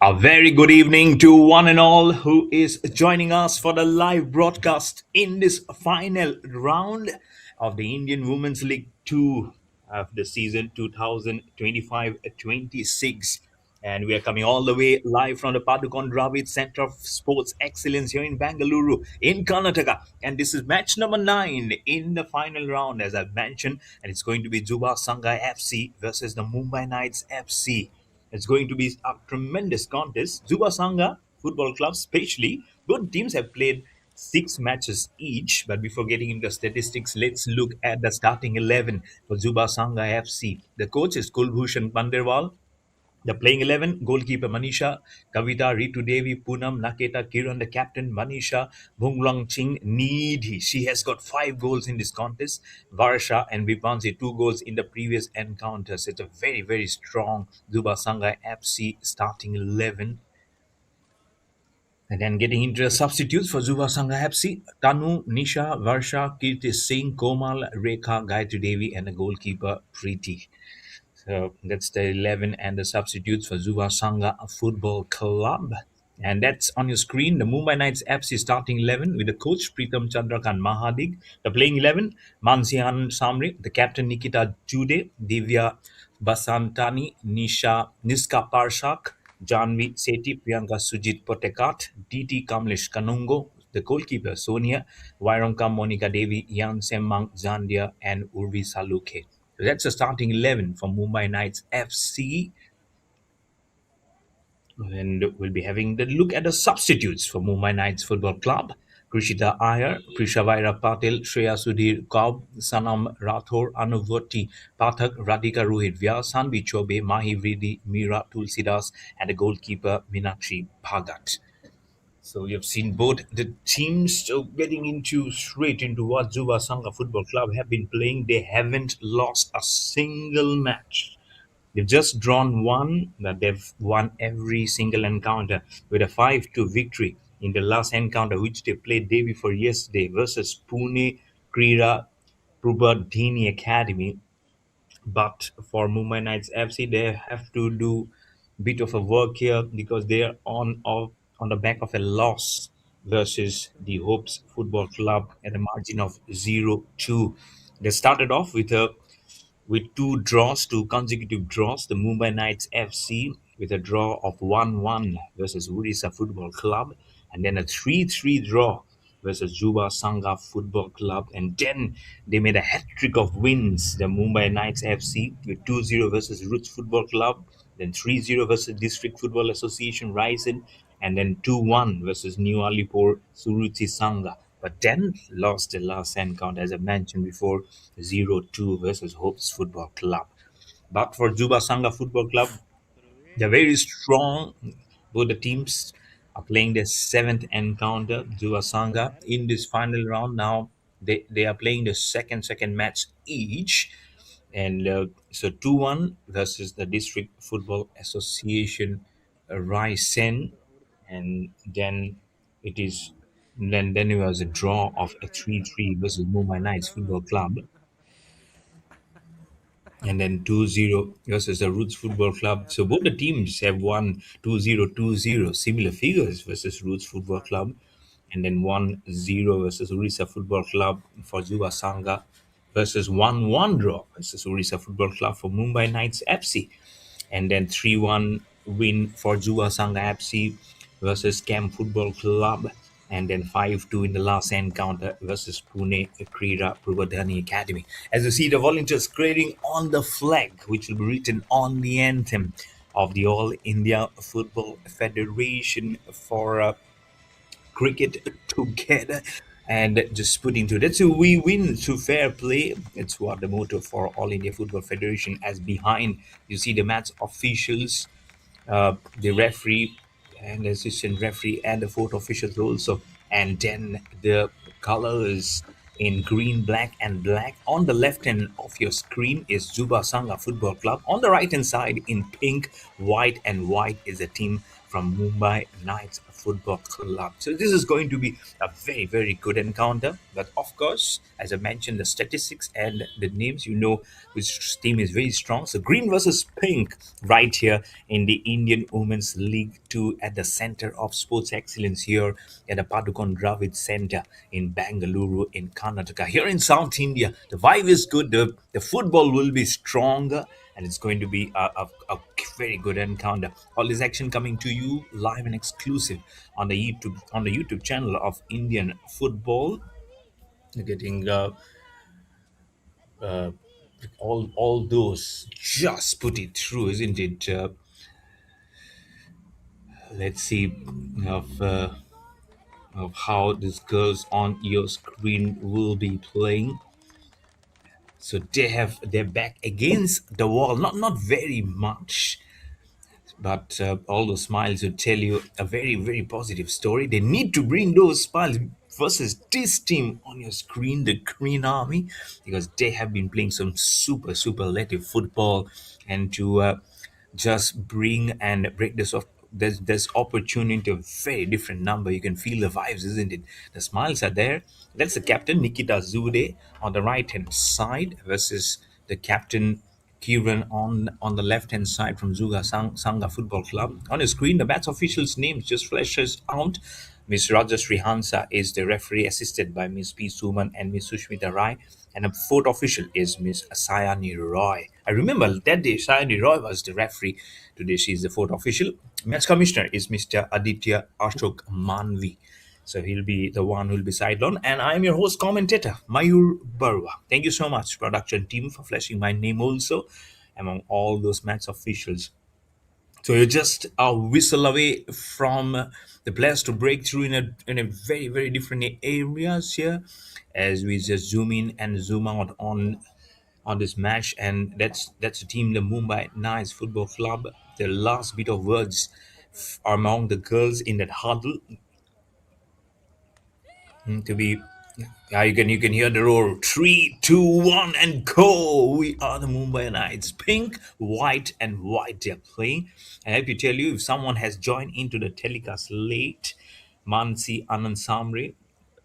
A very good evening to one and all who is joining us for the live broadcast in this final round of the Indian Women's League 2 of the season 2025-26. And we are coming all the way live from the Padukon Dravid Center of Sports Excellence here in Bangalore, in Karnataka. And this is match number 9 in the final round, as I've mentioned. And it's going to be Juba Sangha FC versus the Mumbai Knights FC. It's going to be a tremendous contest. Juba Sangha Football Club, especially, both teams have played 6 matches each. But before getting into statistics, let's look at the starting 11 for Juba Sangha FC. The coach is Kulbhushan Panderwal. The playing 11, goalkeeper Manisha, Kavita, Ritu Devi, Poonam, Naketa, Kiran, the captain, Manisha, Bunglang Ching, Needy. She has got 5 goals in this contest. Varsha and Vipansi, 2 goals in the previous encounters. It's a very, very strong Zuba Sangha FC starting 11. And then getting into the substitutes for Zuba Sangha FC, Tanu, Nisha, Varsha, Kirti Singh, Komal, Rekha, Gayatri Devi, and the goalkeeper Preeti. So that's the 11 and the substitutes for Zuba Sangha Football Club. And that's on your screen. The Mumbai Knights FC starting 11 with the coach Pritam Chandrakan Mahadik. The playing 11, Mansihan Samri, the captain Nikita Jude, Divya Basantani, Niska Parshak, Janvi Sethi, Priyanka Sujit Potekat, DT Kamlesh Kanungo, the goalkeeper Sonia, Vairangka Monica Devi, Yan Semmang Zandia, and Urvi Saluke. So that's the starting 11 for Mumbai Knights FC. And we'll be having the look at the substitutes for Mumbai Knights Football Club. Krishita Iyer, Prishavaira Patil, Shreya Sudhir Kaub, Sanam Rathor, Anuvati Pathak, Radhika Rohit Vyas, Sanvi Chobe, Mahi Vridi, Mira Tulsidas, and the goalkeeper Minakshi Bhagat. So you've seen both the teams getting into straight into what Juba Sangha Football Club have been playing. They haven't lost a single match. They've just drawn one, but they've won every single encounter with a 5-2 victory in the last encounter, which they played day before yesterday versus Pune Krira Prabodhini Academy. But for Mumbai Knights FC, they have to do a bit of a work here because they are on the back of a loss versus the Hopes Football Club at a margin of 0-2. They started off with 2 draws, 2 consecutive draws. The Mumbai Knights FC with a draw of 1-1 versus Odisha Football Club, and then a 3-3 draw versus Juba Sangha Football Club. And then they made a hat trick of wins. The Mumbai Knights FC with 2-0 versus Roots Football Club, then 3-0 versus District Football Association Raisen, and then 2-1 versus New Alipur Suruchi Sangha. But then lost the last encounter, as I mentioned before, 0-2 versus Hopes Football Club. But for Juba Sangha Football Club, they're very strong. Both the teams are playing their 7th encounter, Juba Sangha, in this final round. Now they are playing the second match each. And so 2-1 versus the District Football Association Raisen. And then it is then it was a draw of a 3-3 versus Mumbai Knights Football Club, and then 2-0 versus the Roots Football Club. So both the teams have won 2-0, 2-0, similar figures versus Roots Football Club, and then 1-0 versus Orissa Football Club for Juba Sangha versus 1-1 draw versus Orissa Football Club for Mumbai Knights FC, and then 3-1 win for Juba Sangha FC versus Camp Football Club, and then 5-2 in the last encounter versus Pune Krira Prabodhani Academy. As you see, the volunteers creating on the flag, which will be written on the anthem of the All India Football Federation for cricket together, and just putting to that. So we win through fair play. It's what the motto for All India Football Federation. As behind, you see the match officials, the referee and the assistant referee and the fourth officials also, and then the colors in green, black, and black. On the left hand of your screen is Juba Sangha Football Club. On the right hand side in pink, white, and white is the team from Mumbai Knights Football Club. So this is going to be a very, very good encounter. But of course, as I mentioned, the statistics and the names, you know which team is very strong. So green versus pink right here in the Indian Women's League 2 at the center of sports excellence here at the Padukon Dravid Center in Bangalore in Karnataka. Here in South India, the vibe is good. The football will be stronger and it's going to be a very good encounter. All this action coming to you live and exclusive on the YouTube channel of Indian Football. You're getting all those just put it through, isn't it? Let's see of how this girls on your screen will be playing. So they're back against the wall, not very much, but all those smiles will tell you a very, very positive story. They need to bring those smiles versus this team on your screen, the Green Army, because they have been playing some superlative football, and to just bring and break this off. There's opportunity of very different number. You can feel the vibes, isn't it? The smiles are there. That's the captain Nikita Zude on the right hand side versus the captain Kieran on the left hand side from Sangha Football Club. On the screen, the match official's name just flashes out. Miss Rajashree Hansa is the referee, assisted by Miss P. Suman and Miss Sushmita Rai. And the fourth official is Miss Sayani Roy. I remember that day Sayani Roy was the referee. Today she is the fourth official. Match commissioner is Mr. Aditya Ashok Manvi. So he'll be the one who'll be sidelined. And I'm your host commentator, Mayur Barwa. Thank you so much, production team, for flashing my name also among all those match officials. So you're just a whistle away from the players to break through in a very, very different areas here as we just zoom in and zoom out on this match. And that's the team, the Mumbai Knights Football Club. The last bit of words among the girls in that huddle to be. Yeah, you can hear the roar. Three, two, one, and go! We are the Mumbai Knights. Pink, white, and white. They're playing. And I have to tell you, if someone has joined into the telecast late, Mansi Anand Samre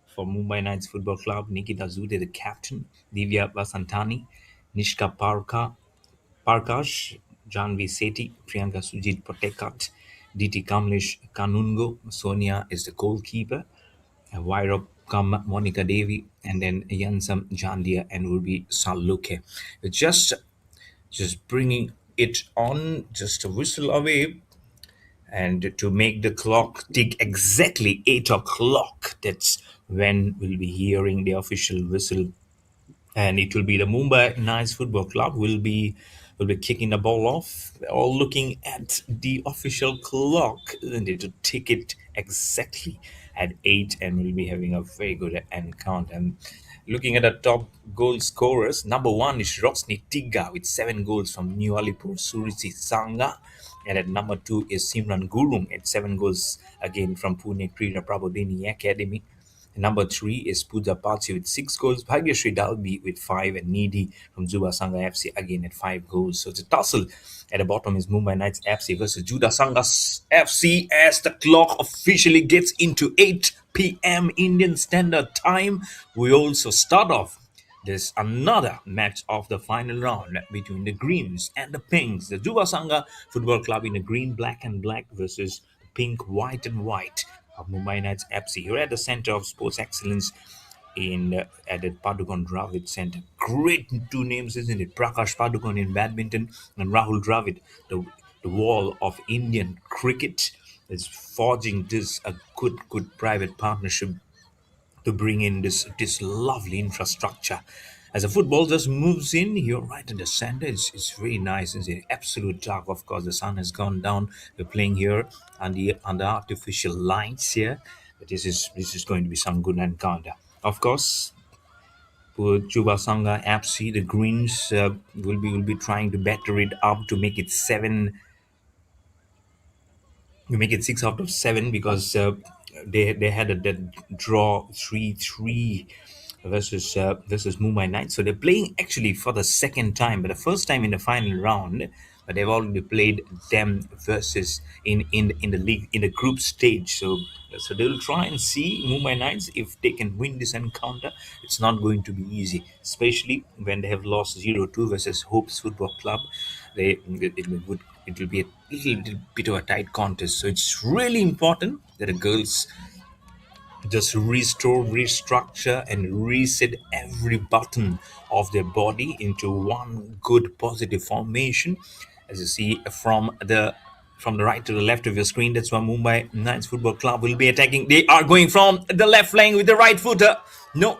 for Mumbai Knights Football Club, Nikita Zude, the captain, Divya Vasantani, Nishka Parkash, Janvi Sethi, Priyanka Sujit Potekat, DT Kamlesh Kanungo, Sonia is the goalkeeper, Vairab Monica Devi, and then Yansam Jandia and Ruby Saluke. Just just bringing it on, just a whistle away, and to make the clock tick exactly 8 o'clock. That's when we'll be hearing the official whistle, and it will be the Mumbai Knights Football Club will be kicking the ball off. We're all looking at the official clock, isn't it, to tick it exactly at 8, and we'll be having a very good encounter. And looking at the top goal scorers, number one is Rosni Tiga with 7 goals from New Alipur Surisi Sangha. And at number 2 is Simran Gurung at 7 goals again from Pune Krida Prabodhini Academy. Number 3 is Pooja Pachi with 6 goals, Bhagyashree Dalbi with 5, and Needy from Juba Sangha FC again at 5 goals. So the tussle at the bottom is Mumbai Knights FC versus Juba Sangha FC as the clock officially gets into 8 p.m. Indian Standard Time. We also start off. There's another match of the final round between the Greens and the Pinks. The Juba Sangha Football Club in the green, black, and black versus the pink, white, and white of Mumbai Knights FC. You're at the center of sports excellence at the Padukon Dravid Center. Great two names, isn't it? Prakash Padukon in badminton and Rahul Dravid, the wall of Indian cricket, is forging this a good private partnership to bring in this lovely infrastructure. As the football just moves in, you're right in the center. It's very nice. It's an absolute dark. Of course, the sun has gone down. We're playing here under artificial lights here. But this is going to be some good encounter. Of course, for Juba Sangha FC, the Greens will be trying to batter it up to make it 6 out of 7 because they had a dead draw 3-3 versus Mumbai Knights. So they're playing actually for the second time, but the first time in the final round but they've already played them versus in the league in the group stage. So they'll try and see Mumbai Knights if they can win this encounter. It's not going to be easy, especially when they have lost 0-2 versus Hopes Football Club. It will be a little bit of a tight contest. So it's really important that the girls just restore, restructure, and reset every button of their body into one good positive formation. As you see from the right to the left of your screen, that's why Mumbai Knights Football Club will be attacking. They are going from the left flank with the right footer. No,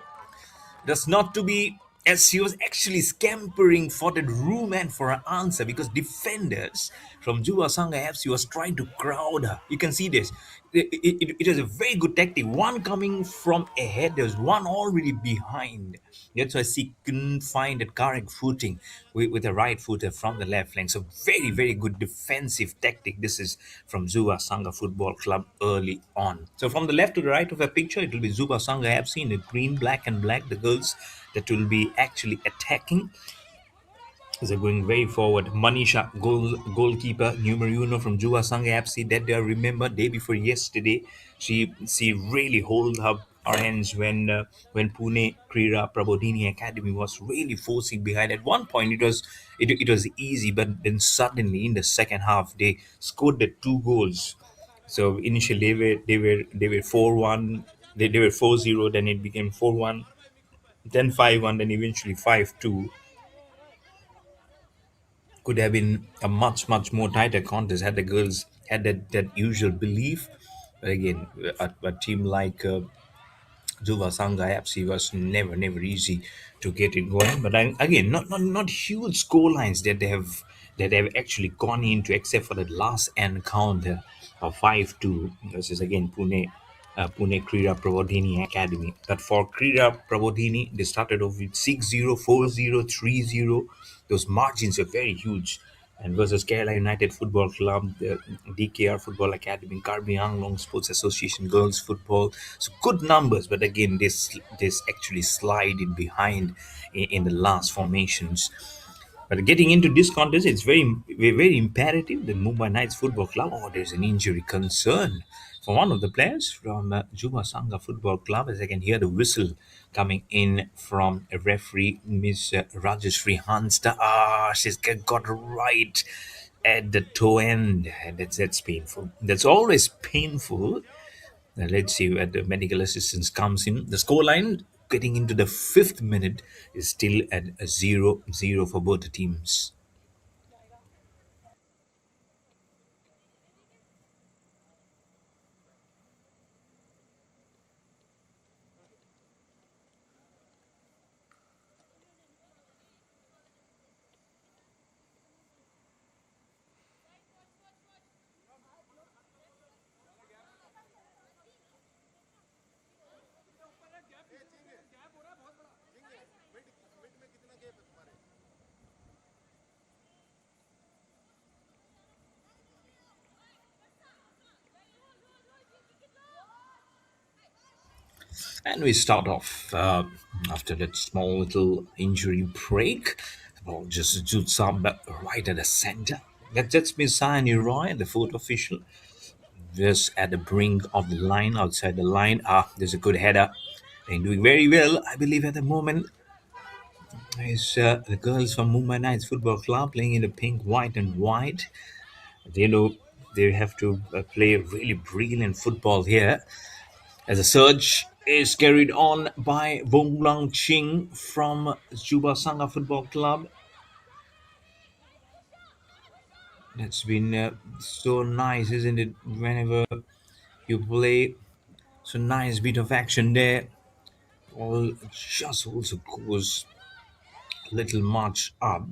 that's not to be, as he was actually scampering for that room and for an answer because defenders from Juba Sangha FC was trying to crowd her. You can see this. It is a very good tactic. One coming from ahead, there's one already behind. That's why she couldn't find that correct footing with the right footer from the left flank. So very, very good defensive tactic. This is from Zuba Sangha Football Club early on. So from the left to the right of the picture, it will be Zuba Sangha FC in the green, black and black. The girls that will be actually attacking. They're going very forward. Manisha, goalkeeper, numero uno from Juba Sangha FC. That I remember day before yesterday. She really hold up our hands when Pune Krira Prabodhini Academy was really forcing behind. At one point it was easy, but then suddenly in the second half they scored the two goals. So initially they were 4-1, they were 4-0, then it became 4-1, then 5-1, then eventually 5-2. Could have been a much more tighter contest had the girls had that usual belief. But again, a team like Juba Sangha FC was never easy to get it going. But again, not huge score lines that they have actually gone into, except for the last encounter of 5-2 versus again Pune Krira Prabodhini Academy. But for Krira Prabodhini, they started off with 6-0, 4-0, 3-0. Those margins are very huge. And versus Kerala United Football Club, the DKR Football Academy, Karbi Anglong Sports Association Girls Football. So good numbers, but again, this actually slide in behind in the last formations. But getting into this contest, it's very imperative that Mumbai Knights Football Club, or there's an injury concern for one of the players from Juba Sangha Football Club, as I can hear the whistle coming in from a referee, Miss Rajashri Hansta. She's got right at the toe end. And that's painful. That's always painful. Now let's see where the medical assistance comes in. The scoreline getting into the fifth minute is still at a 0-0 for both the teams. And we start off after that small little injury break. The ball just shoots up right at the center. That's Miss Sani Roy, the fourth official. Just at the brink of the line, outside the line. There's a good header. They're doing very well, I believe, at the moment. Is the girls from Mumbai Knights Football Club playing in the pink, white, and white. They know they have to play really brilliant football here. As a surge is carried on by Wong Lang Ching from Juba Sangha Football Club. That's been so nice, isn't it? Whenever you play, so nice bit of action there. All just also goes a little much up,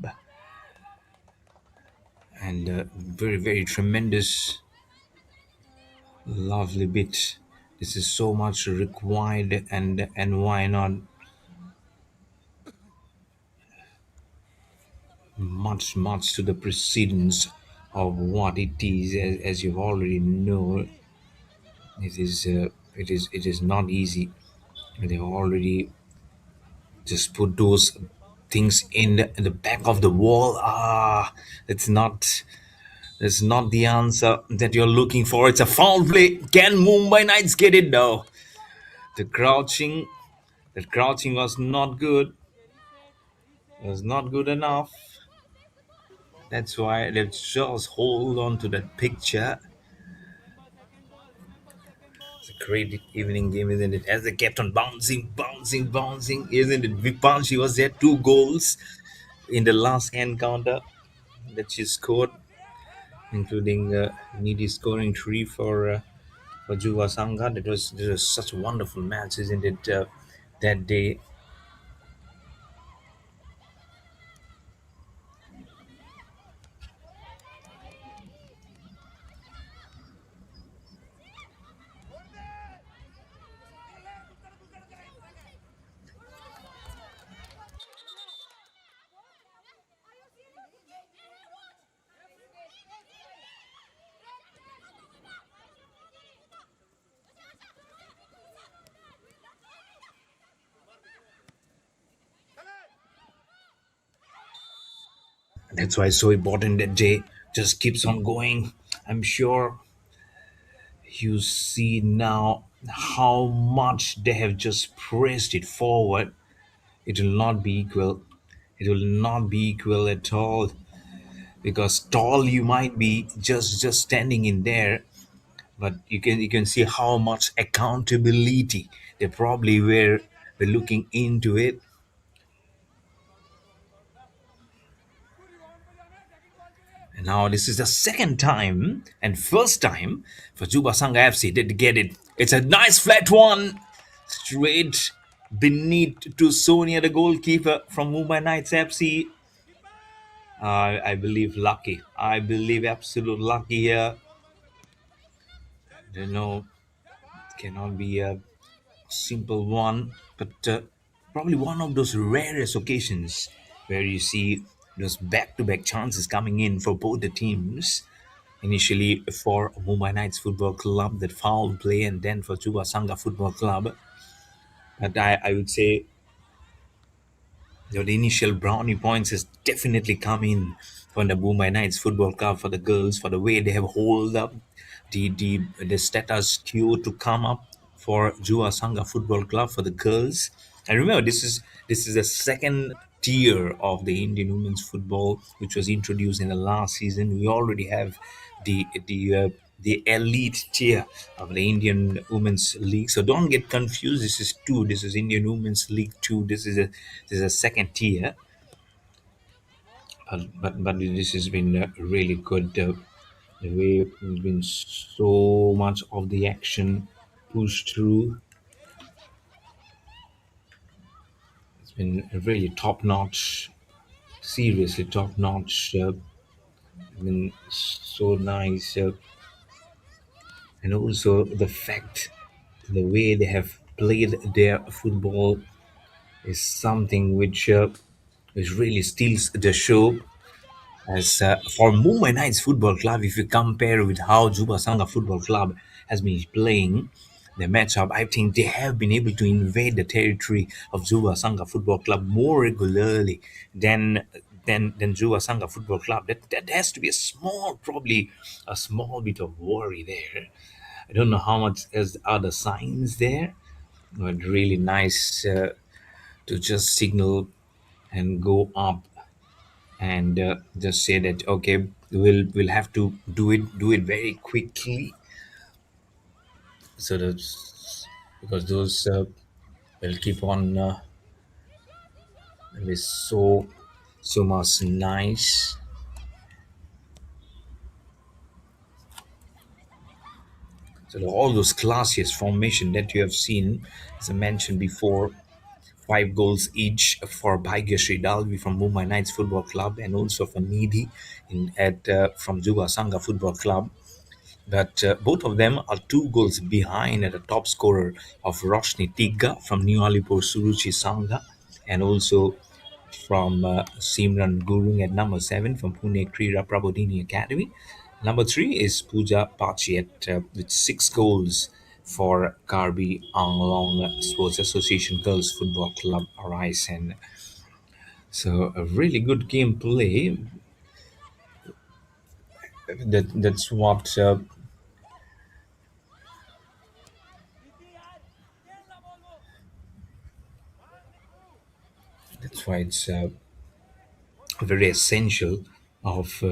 and very tremendous, lovely bit. This is so much required, and why not much to the precedence of what it is, as you already know. It is not easy. They already just put those things in the back of the wall. It's not. It's not the answer that you're looking for. It's a foul play. Can Mumbai Knights get it? No. The crouching, the crouching was not good. It was not good enough. That's why let's just hold on to that picture. It's a great evening game, isn't it? As they kept on bouncing, isn't it? Vipanshi was there, 2 goals in the last encounter that she scored, including Needy scoring 3 for Juba Sangha. That was such a wonderful match, isn't it? That day. That's why it's so important that day just keeps on going. I'm sure you see now how much they have just pressed it forward. It will not be equal. It will not be equal at all, because tall you might be, just standing in there, but you can see how much accountability they probably were looking into it. And now this is the second time and first time for Juba Sangha FC did get it. It's a nice flat one, straight beneath to Sonia, the goalkeeper from Mumbai Knights FC. I believe lucky. I believe absolute lucky here. You know, cannot be a simple one, but probably one of those rarest occasions where you see those back-to-back chances coming in for both the teams. Initially for Mumbai Knights Football Club, that foul play, and then for Juba Sangha Football Club. But I would say the initial brownie points has definitely come in from the Mumbai Knights Football Club for the girls, for the way they have hold up the status quo to come up for Jua Sangha Football Club for the girls. And remember, this is the second tier of the Indian women's football, which was introduced in the last season. We already have the elite tier of the Indian Women's League. So don't get confused. This is two. This is Indian Women's League two. This is a second tier. But this has been really good. The way there's been so much of the action pushed through. It's been really top notch. Seriously top notch. Been so nice. And also the fact, the way they have played their football is something which really steals the show. As for Mumbai Knights Football Club, if you compare with how Juba Sangha Football Club has been playing the matchup, I think they have been able to invade the territory of Juba Sangha Football Club more regularly than Juba Sangha Football Club. That has to be a small, probably a small bit of worry there. I don't know how much is other signs there, but really nice to just signal and go up and just say that okay, we'll have to do it very quickly, so that because those will keep on will be so much nice. So all those classiest formation that you have seen, as I mentioned before, 5 goals each for Bhagyashree Dalvi from Mumbai Knights Football Club, and also for Needy in at from Juga Sangha Football Club. But both of them are 2 goals behind at the top scorer of Roshni Tigga from New Alipur Suruchi Sangha, and also from Simran Gurung at number 7 from Pune Krira Prabodhini Academy. Number 3 is Pooja Pachi with 6 goals for Karbi Anglong Sports Association Girls Football Club Arise. And So a really good gameplay. That's why it's very essential of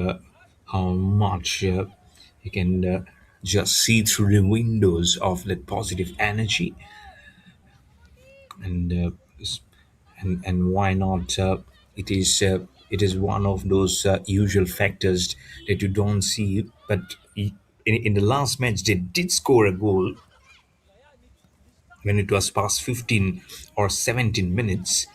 how much you can just see through the windows of that positive energy, and why not? It is one of those usual factors that you don't see, but in the last match they did score a goal when it was past 15 or 17 minutes,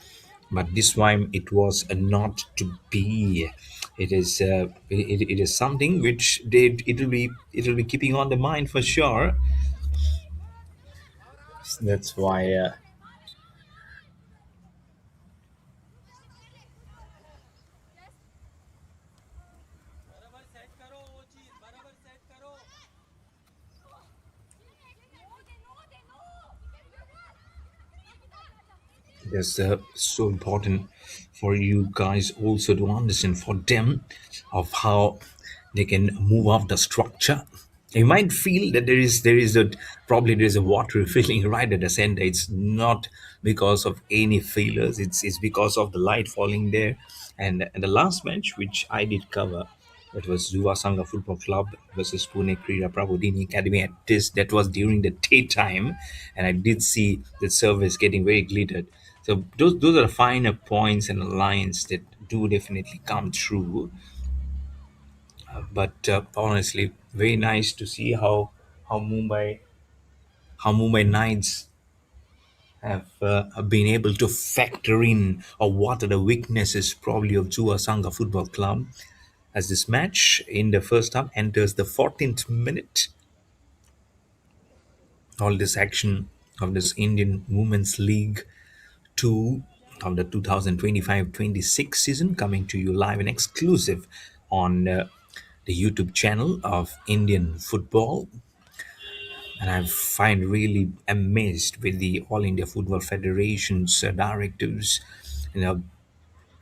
but this time it was not to be. It is something which it will be keeping on the mind for sure. That's why that's so important for you guys also to understand for them of how they can move up the structure. You might feel that there is a probably there is a watery feeling right at the center. It's not because of any failures. It's because of the light falling there. And the last match which I did cover, that was Juba Sangha Football Club versus Pune Krida Prabodhini Academy. At this, that was during the daytime, and I did see the service getting very glittered. So those are the finer points and lines that do definitely come true. But honestly, very nice to see how Mumbai Knights have been able to factor in or what are the weaknesses probably of Jua Sangha Football Club, as this match in the first half enters the 14th minute. All this action of this Indian Women's League 2 of the 2025-26 season coming to you live and exclusive on the YouTube channel of Indian football. And I find really amazed with the All India Football Federation's directives, you know,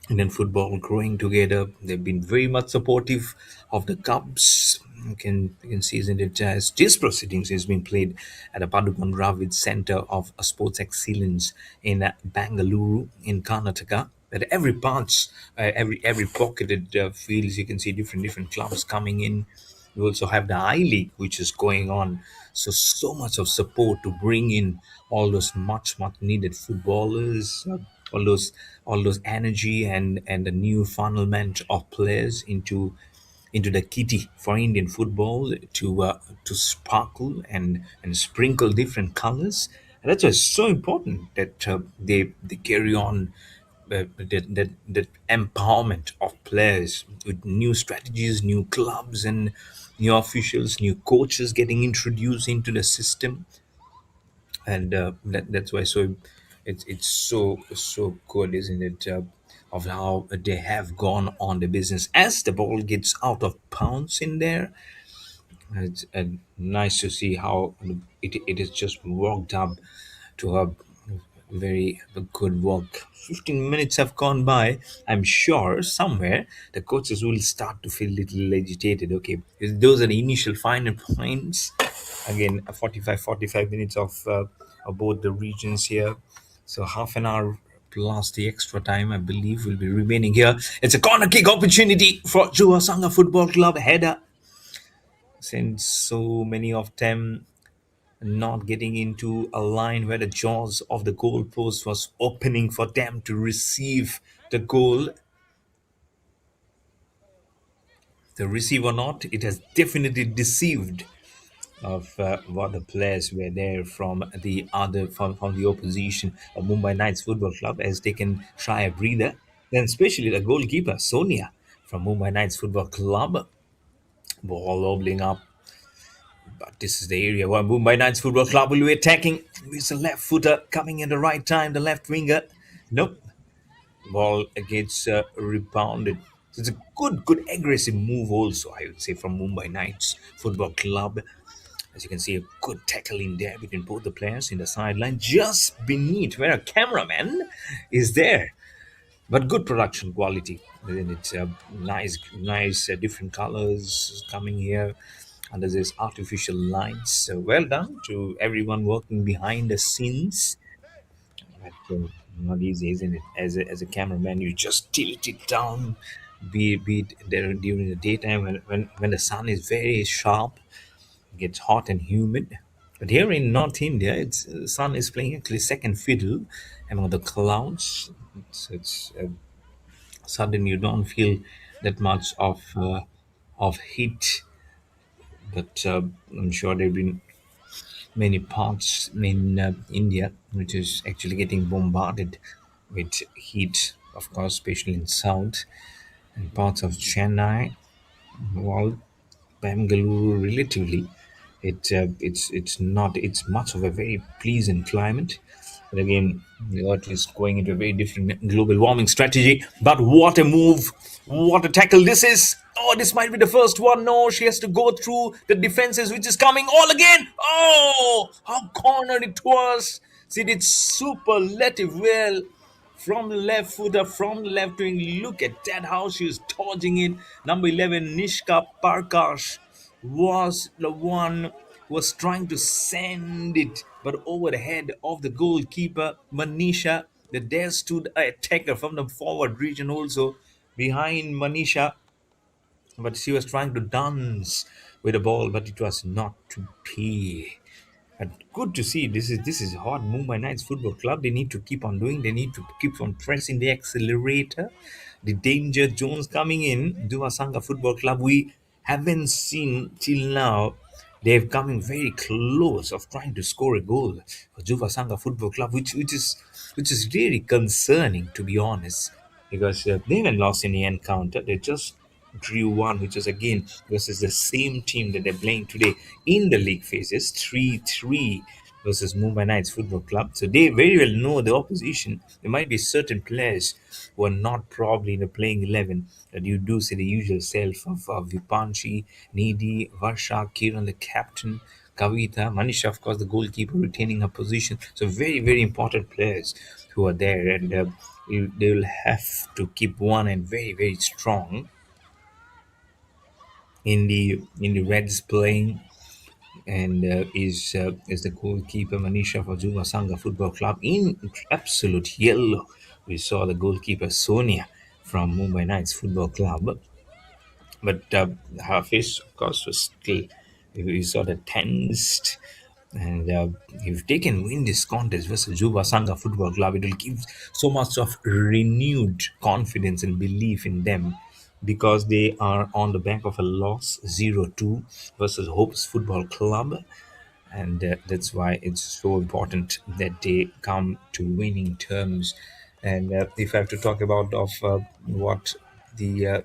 Indian football growing together. They've been very much supportive of the Cubs. You can see, isn't it, as this proceedings is being played at the Padupan Ravid Center of Sports Excellence in Bangalore in Karnataka. At every parts, every pocketed fields, you can see different clubs coming in. We also have the I League, which is going on. So much of support to bring in all those much needed footballers, all those energy and the new funnelment of players into the kitty for Indian football to sparkle and sprinkle different colors. And that's why it's so important that they carry on that empowerment of players with new strategies, new clubs, and new officials, new coaches getting introduced into the system, and that's why it's so good, isn't it? Of how they have gone on the business as the ball gets out of bounds in there. It's nice to see how it is just worked up to a very good work. 15 minutes have gone by. I'm sure somewhere the coaches will start to feel a little agitated. Okay, those are the initial final points. Again, 45 minutes of both the regions here. So half an hour plus the extra time, I believe, will be remaining here. It's a corner kick opportunity for Juba Sangha Football Club header, since so many of them not getting into a line where the jaws of the goalpost was opening for them to receive the goal. The receive or not, it has definitely deceived of what the players were there from the opposition of Mumbai Knights Football Club, as they can try a breather. Then especially the goalkeeper Sonia from Mumbai Knights Football Club, ball wobbling up. But this is the area where Mumbai Knights Football Club will be attacking. It's a left footer coming in the right time, the left winger. Nope. Ball gets rebounded. So it's a good aggressive move also, I would say, from Mumbai Knights Football Club. As you can see, a good tackle in there between both the players in the sideline, just beneath where a cameraman is there. but good production quality. And it's nice, different colors coming here under this artificial lights. So well done to everyone working behind the scenes. But not easy, isn't it? As a cameraman, you just tilt it down, be it there during the daytime when the sun is very sharp, gets hot and humid. But here in North India, it's sun is playing actually second fiddle among the clouds. It's suddenly you don't feel that much of heat. But I'm sure there've been many parts in India which is actually getting bombarded with heat, of course, especially in south and parts of Chennai. Well, Bangalore, relatively, it's not it's much of a very pleasant climate. But again, the Earth is going into a very different global warming strategy. But what a move! What a tackle this is! Oh, this might be the first one. No, she has to go through the defenses, which is coming all again. Oh, how cornered it was! See, it's superlative well from the left footer, from the left wing. Look at that, how she was dodging it. Number 11, Nishka Parkash, was the one who was trying to send it, but over the head of the goalkeeper, Manisha. There stood a attacker from the forward region also behind Manisha, but she was trying to dance with the ball, but it was not to be. And good to see. This is hot. Mumbai Knights Football Club. They need to keep on doing. They need to keep on pressing the accelerator. The danger zones coming in. Juba Sangha Football Club. We haven't seen till now. They've coming very close of trying to score a goal for Juba Sangha Football Club, which is really concerning, to be honest, because they haven't lost any encounter. They just drew one, which was again versus the same team that they're playing today in the league phases, 3-3 versus Mumbai Knights Football Club. So they very well know the opposition. There might be certain players who are not probably in the playing 11, that you do see the usual self of Vipanshi, Nidhi, Varsha, Kiran, the captain, Kavita, Manisha, of course, the goalkeeper retaining her position. So very, very important players who are there, and they will have to keep one and very, very strong in the Reds playing, and is the goalkeeper Manisha for Juba Sangha Football Club in absolute yellow. We saw the goalkeeper Sonia from Mumbai Knights Football Club, but her face, of course, was still, we saw the tensed. And if they can win this contest versus Juba Sangha Football Club, it will give so much of renewed confidence and belief in them, because they are on the back of a loss 0-2 versus Hopes Football Club. And that's why it's so important that they come to winning terms. And if I have to talk about what the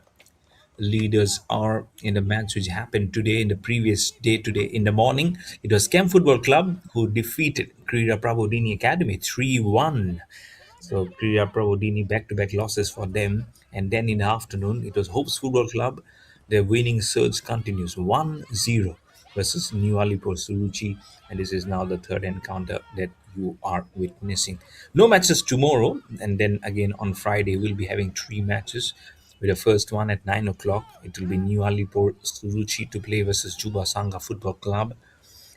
leaders are in the match which happened today, in the previous day, today in the morning, it was Cam Football Club who defeated Krira Prabodhini Academy 3-1. So Krira Prabodhini, back-to-back losses for them. And then in the afternoon, it was Hopes Football Club. Their winning surge continues 1-0 versus New Alipur Suruchi. And this is now the third encounter that you are witnessing. No matches tomorrow. And then again on Friday, we'll be having three matches, with the first one at 9 o'clock. It will be New Alipur Suruchi to play versus Juba Sangha Football Club.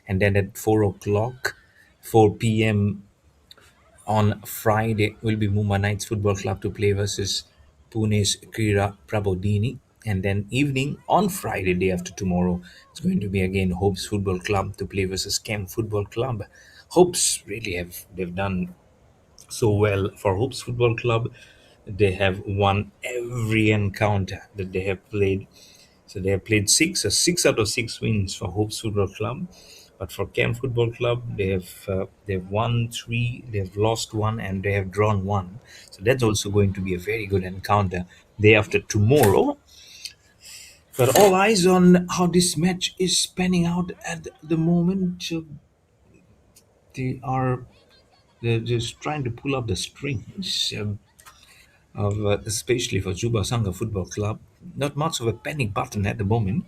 And then at 4 o'clock, 4 p.m. on Friday, will be Mumbai Knights Football Club to play versus Pune's Krira Prabodhini. And then evening on Friday, day after tomorrow, it's going to be again Hopes Football Club to play versus Cam Football Club. Hopes really they've done so well for Hopes Football Club. They have won every encounter that they have played. So they have played six out of six wins for Hopes Football Club. But for Cam Football Club, they've won three, they've lost one, and they have drawn one. So that's also going to be a very good encounter day after tomorrow. But all eyes on how this match is panning out at the moment. They are they're just trying to pull up the strings. Especially for Juba Sangha Football Club. Not much of a panic button at the moment,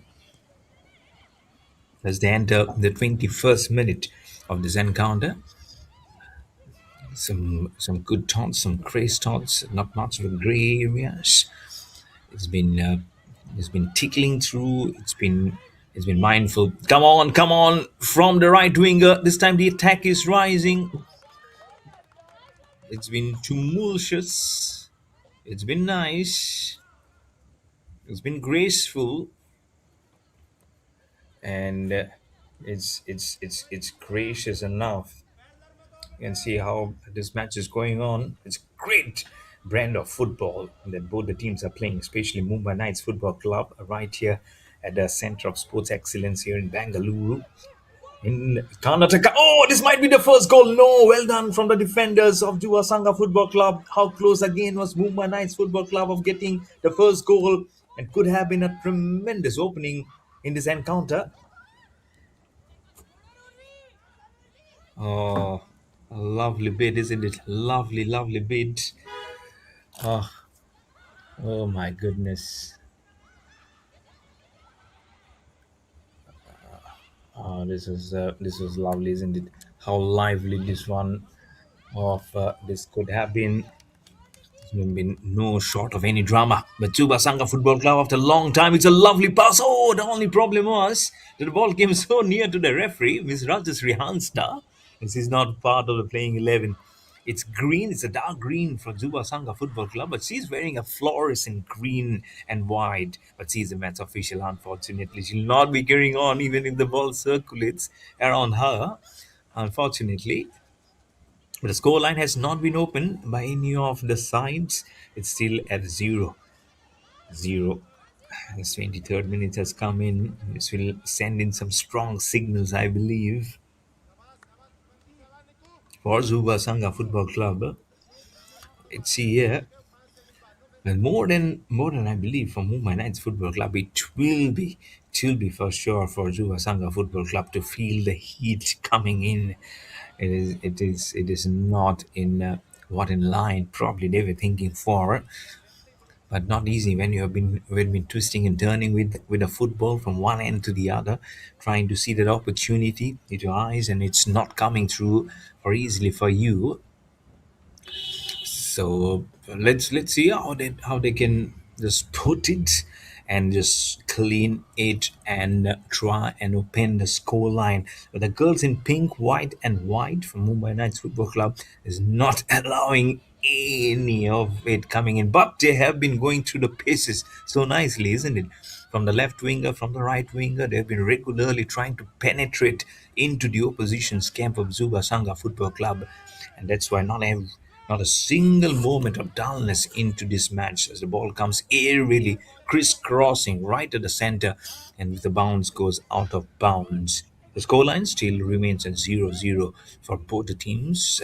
as they enter the 21st minute of this encounter. Some good thoughts, some crazy thoughts, not much of a gray areas. It's been uh, it's been tickling through. It's been mindful. Come on, from the right winger. This time the attack is rising. It's been tumultuous. It's been nice. It's been graceful, and it's gracious enough. You can see how this match is going on. It's great brand of football that both the teams are playing, especially Mumbai Knights Football Club, right here at the center of sports excellence here in Bangalore. In Karnataka. Oh, this might be the first goal. No, well done from the defenders of Juba Sangha Football Club. How close again was Mumbai Knights Football Club of getting the first goal, and could have been a tremendous opening in this encounter. Oh, a lovely bid, isn't it? Lovely, lovely bid. Oh, oh my goodness. Oh, this was lovely, isn't it? How lively this one of this could have been. There's been no short of any drama. But Juba Sangha Football Club, after a long time, it's a lovely pass. Oh, the only problem was that the ball came so near to the referee, Miss Rajasri Hansta. This is not part of the playing 11. It's green, it's a dark green for Juba Sangha Football Club, but she's wearing a fluorescent green and white. But she's a match official, unfortunately. She'll not be carrying on even if the ball circulates around her, unfortunately. But the scoreline has not been opened by any of the sides. It's still at 0-0. This 23rd minute has come in. This will send in some strong signals, I believe, for Zuba Sangha Football Club. It's here. And more than I believe for Mumbai Knights Football Club, it will be for sure for Juba Sangha Football Club to feel the heat coming in. It is not in what in line probably they were thinking for, but not easy when you have been twisting and turning with a football from one end to the other, trying to see that opportunity with your eyes, and it's not coming through or easily for you. So let's see how they can just put it and just clean it and try and open the score line. But the girls in pink, white, and white from Mumbai Knights Football Club is not allowing any of it coming in. But they have been going through the paces so nicely, isn't it? From the left winger, from the right winger, they've been regularly trying to penetrate into the opposition's camp of Zuba Sangha Football Club, and that's why not a single moment of dullness into this match as the ball comes airily crisscrossing right at the center, and with the bounce goes out of bounds. The scoreline still remains at 0-0 for both the teams.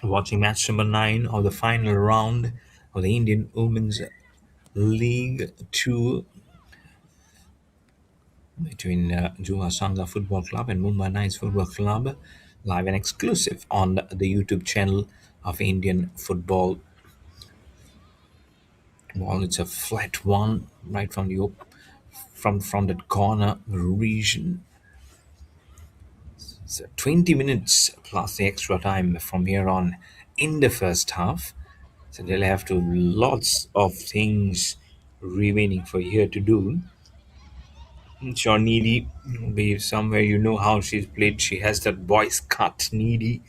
Watching match number 9 of the final round of the Indian Women's League 2 between Juba Sangha Football Club and Mumbai Knights Football Club, live and exclusive on the YouTube channel of Indian Football. Well, it's a flat one right from from that corner region. So 20 minutes plus the extra time from here on in the first half. So they'll have to lots of things remaining for here to do. Sure, Needy will be somewhere. You know how she's played. She has that voice cut, Needy.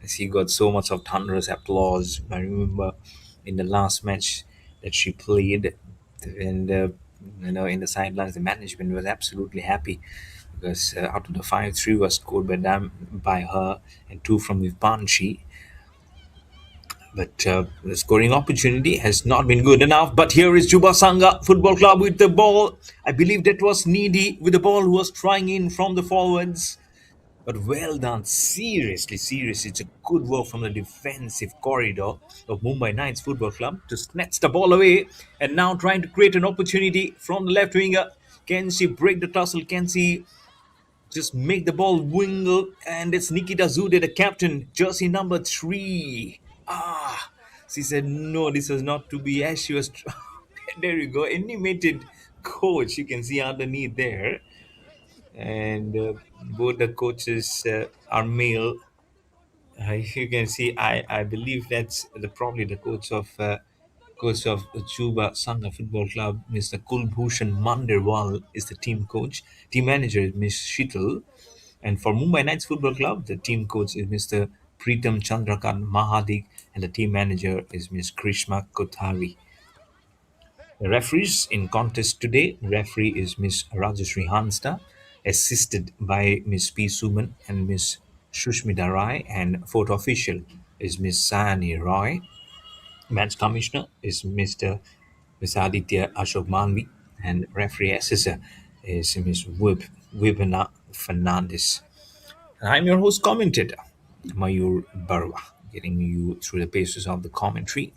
She got so much of thunderous applause. I remember in the last match that she played, and in the sidelines, the management was absolutely happy because out of the 5-3 was scored by her and 2 from Vipanshi. But the scoring opportunity has not been good enough. But here is Juba Sangha Football Club with the ball. I believe that was Needy with the ball who was trying in from the forwards. But well done. Seriously, seriously. It's a good work from the defensive corridor of Mumbai Knights Football Club to snatch the ball away. And now trying to create an opportunity from the left winger. Can she break the tussle? Can she just make the ball wingle? And it's Nikita Zude, the captain, jersey number 3. She said, no, this was not to be, as she was. There you go. Animated coach, you can see underneath there. And both the coaches are male. You can see, I believe that's probably the coach of Juba Sangha Football Club, Mr. Kulbhushan Manderwal is the team coach. Team manager is Ms. Shital. And for Mumbai Knights Football Club, the team coach is Mr. Pritam Chandrakant Mahadik, and the team manager is Ms. Krishma Kothari. The referees in contest today, referee is Ms. Rajashri Hansta, assisted by Ms. P. Suman and Ms. Shushmita Rai, and photo official is Ms. Sayani Roy. Match commissioner is Ms. Aditya Ashok Manvi, and referee assessor is Ms. Vibhana Fernandez. And I'm your host commentator, Mayur Barwa, getting you through the paces of the commentary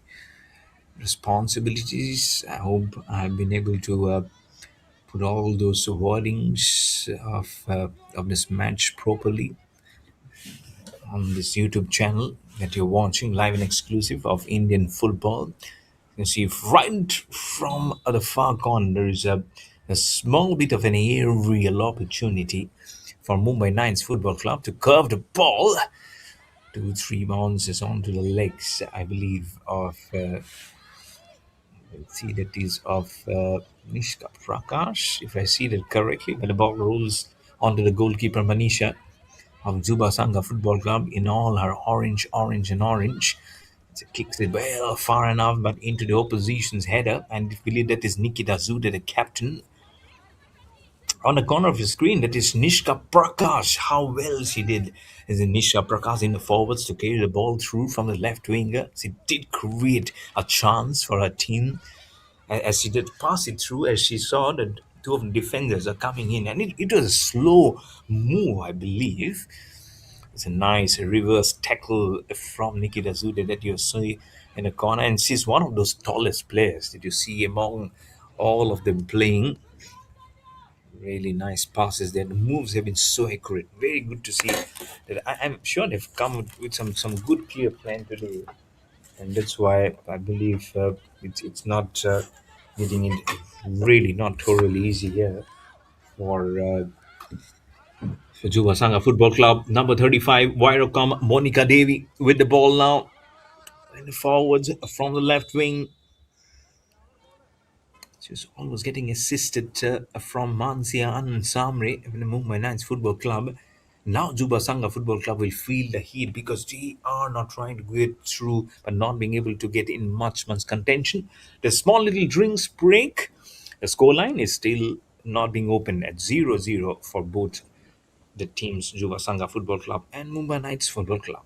responsibilities. I hope I've been able to put all those wordings of this match properly on this YouTube channel that you're watching live and exclusive of Indian football. You can see right from the far corner there is a small bit of an aerial opportunity for Mumbai Knights Football Club to curve the ball 2-3 bounces onto the legs, I believe, of let's see, that is of Nishka Prakash, if I see that correctly. But the ball rolls onto the goalkeeper Manisha of Juba Sangha Football Club in all her orange, orange, and orange. It kicks it well far enough, but into the opposition's header. And I believe that is Nikita Zuda, the captain. On the corner of the screen, that is Nishka Prakash. How well she did. Is in Nishka Prakash in the forwards to carry the ball through from the left winger. She did create a chance for her team as she did pass it through, as she saw that two of the defenders are coming in, and it was a slow move, I believe. It's a nice reverse tackle from Nikita Zude that you see in the corner, and she's one of those tallest players that you see among all of them playing. Really nice passes there. The moves have been so accurate. Very good to see that. I'm sure they've come with some good clear plan today, and that's why I believe it's not getting it really not totally easy here for Juba Sangha Football Club. Number 35, Vairocom Monica Devi with the ball now. And forwards from the left wing. She was almost getting assisted from Mansia Anand Samre in the Mumbai Knights Football Club. Now Juba Sangha Football Club will feel the heat because they are not trying to get through but not being able to get in much contention. The small little drinks break. The scoreline is still not being opened at 0-0 for both the teams, Juba Sangha Football Club and Mumbai Knights Football Club.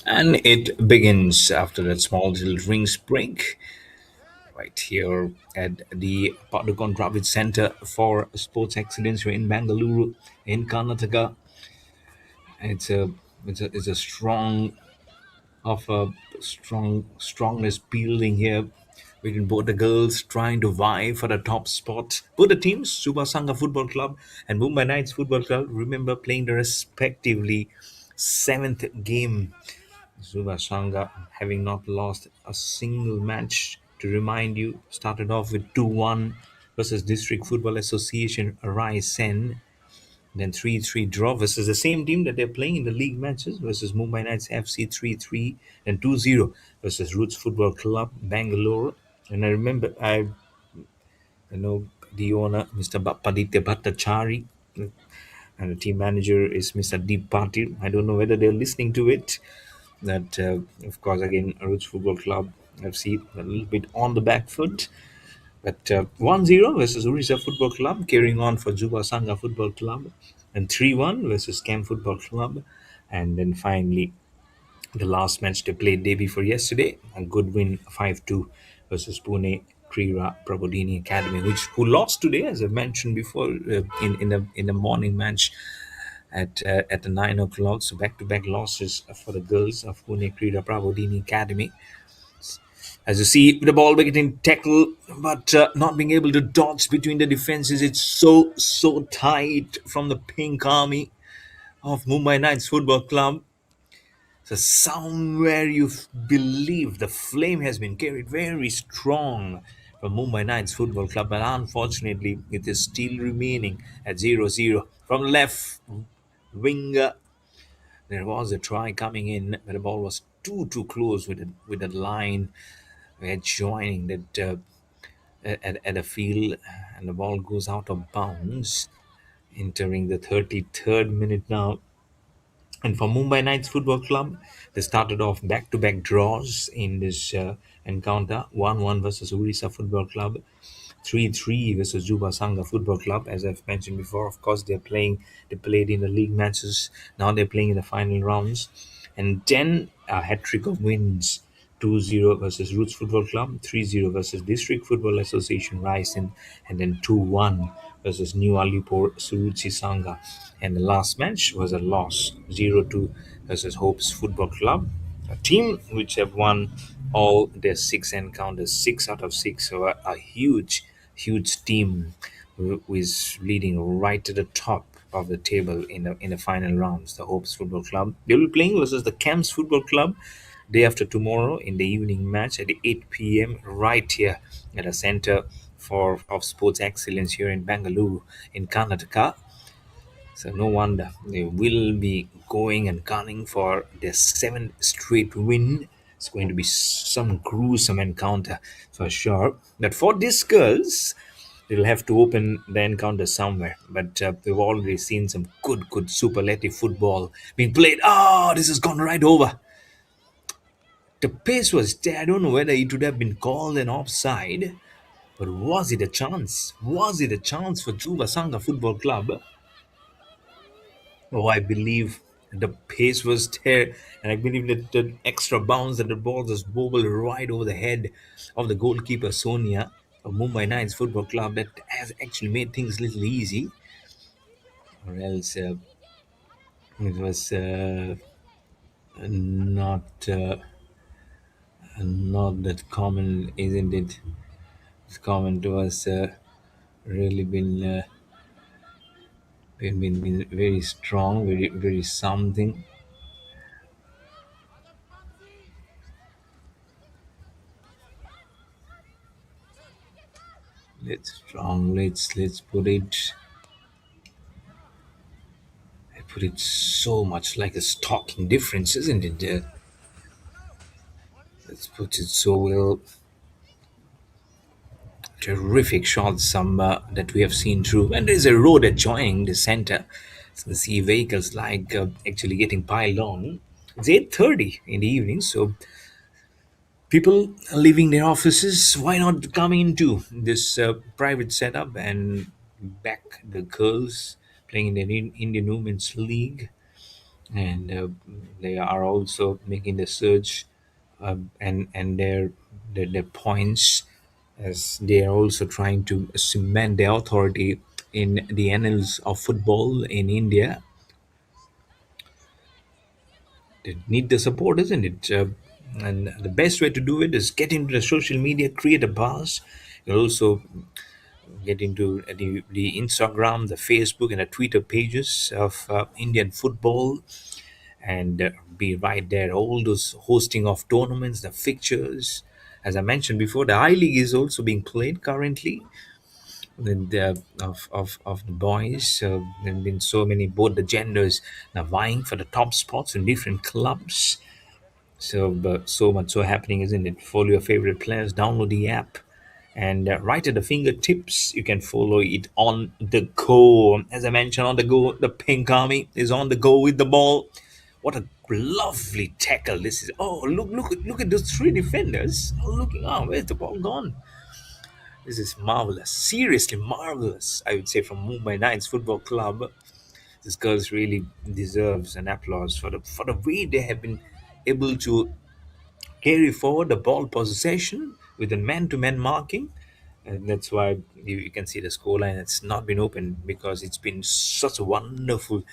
And it begins after that small little drinks break right here at the Padugon Dravid Center for Sports Excellence here in Bangalore, in Karnataka. It's a strongness building here between both the girls trying to vie for the top spot. Both the teams, Subha Sangha Football Club and Mumbai Knights Football Club, remember playing the respectively seventh game. Subha Sangha having not lost a single match. To remind you, started off with 2-1 versus District Football Association Rai Sen. Then 3-3 draw versus the same team that they're playing in the league matches versus Mumbai Knights FC 3-3 and 2-0 versus Roots Football Club Bangalore. And I remember I know the owner, Mr. Paditya Bhattacharya, and the team manager is Mr. Deep Patil. I don't know whether they're listening to it. That, of course, again, Roots Football Club FC a little bit on the back foot. But 1-0 versus Orissa Football Club, carrying on for Juba Sangha Football Club, and 3-1 versus Cam Football Club. And then finally, the last match they played day before yesterday, a good win 5-2 versus Pune Krira Prabodhini Academy, which who lost today, as I mentioned before, in the morning match at the 9 o'clock. So back to back losses for the girls of Pune Krira Prabodhini Academy. As you see, the ball getting tackled, but not being able to dodge between the defenses. It's so tight from the pink army of Mumbai Knights Football Club. So somewhere you believe the flame has been carried very strong from Mumbai Knights Football Club, but unfortunately it is still remaining at 0-0. From left winger, there was a try coming in, but the ball was too close with the line joining that at a field, and the ball goes out of bounds, entering the 33rd minute now. And for Mumbai Knights Football Club, they started off back-to-back draws in this encounter: 1-1 versus Orissa Football Club, 3-3 versus Juba Sangha Football Club. As I've mentioned before, of course, they played in the league matches. Now they're playing in the final rounds. And then a hat trick of wins: 2-0 versus Roots Football Club, 3-0 versus District Football Association Rice, and then 2-1 versus New Alipur Suruchi Sangha. And the last match was a loss: 0-2 versus Hopes Football Club, a team which have won all their six encounters, 6 out of 6. So a huge team who is leading right to the top of the table in the final rounds. The Hopes Football Club, they will be playing versus the Camps Football Club day after tomorrow in the evening match at 8 p.m. right here at a center for of sports excellence here in Bangalore in Karnataka. So no wonder they will be going and gunning for their seventh straight win. It's going to be some gruesome encounter for sure. But for these girls, they'll have to open the encounter somewhere. But we've already seen some good superlative football being played. Oh, this has gone right over. The pace was there. I don't know whether it would have been called an offside, but was it a chance? Was it a chance for Juba Sangha Football Club? Oh, I believe the pace was there, and I believe that the extra bounce that the ball just bobbled right over the head of the goalkeeper Sonia of Mumbai Knights Football Club. That has actually made things a little easy, or else it was not not that common, isn't it? It's common to us. Really been very strong, very something. Let's strong. Let's put it so much like a stalking difference, isn't it? Let's put it so well. Terrific shots, some that we have seen through. And there's a road adjoining the center. So you see vehicles like actually getting piled on. It's 8:30 in the evening, so people are leaving their offices. Why not come into this private setup and back the girls playing in the Indian Women's League? And they are also making the search, and their points, as they are also trying to cement their authority in the annals of football in India. They need the support, isn't it? And the best way to do it is get into the social media, create a buzz. You also get into the Instagram, the Facebook, and the Twitter pages of Indian football, and be right there. All those hosting of tournaments, the fixtures. As I mentioned before, the I League is also being played currently. of the boys. So there have been so many, both the genders now vying for the top spots in different clubs. So, but so much so happening, isn't it? Follow your favorite players, download the app, and right at the fingertips, you can follow it on the go. As I mentioned, on the go, the Pink Army is on the go with the ball. What a lovely tackle this is! Oh, look at those three defenders. Oh, looking, oh, where's the ball gone? This is marvelous, seriously marvelous. I would say from Mumbai Knights Football Club. This girls really deserves an applause for the way they have been able to carry forward the ball possession with a man-to-man marking, and that's why you can see the scoreline. It's not been opened because it's been such a wonderful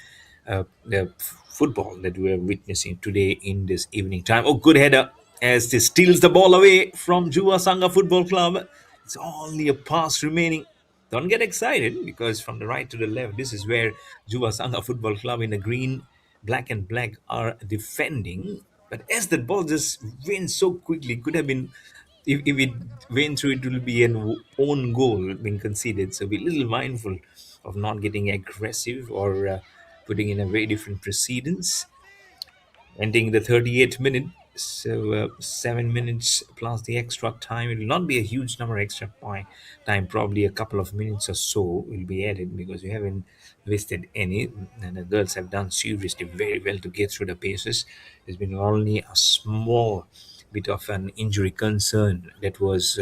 football that we are witnessing today in this evening time. Oh, good header as this steals the ball away from Juba Sangha Football Club. It's only a pass remaining. Don't get excited because from the right to the left, this is where Juba Sangha Football Club in the green, black and black are defending. But as the ball just went so quickly, could have been, if it went through, it will be an own goal being conceded. So be a little mindful of not getting aggressive or putting in a very different precedence. Ending the 38th minute, so 7 minutes plus the extra time. It will not be a huge number extra time, probably a couple of minutes or so will be added because we haven't wasted any, and the girls have done seriously very well to get through the paces. There's been only a small bit of an injury concern that was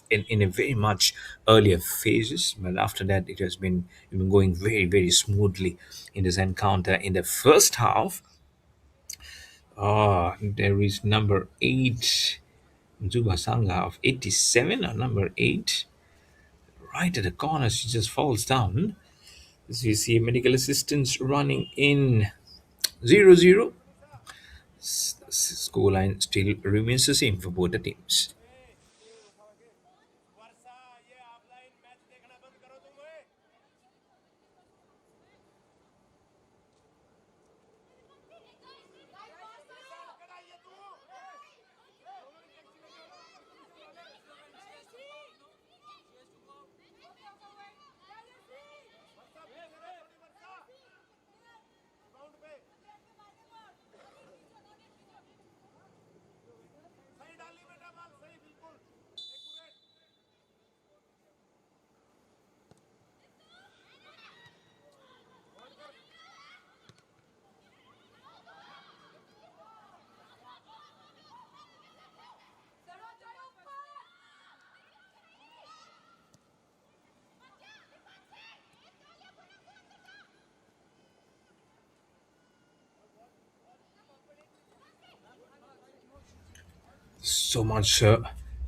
in a very much earlier phases, but after that it has been going very smoothly in this encounter in the first half. There is number 8, Juba Sangha of 87, or number 8. Right at the corner, she just falls down. So you see medical assistants running in 0-0. Scoreline still remains the same for both the teams. So much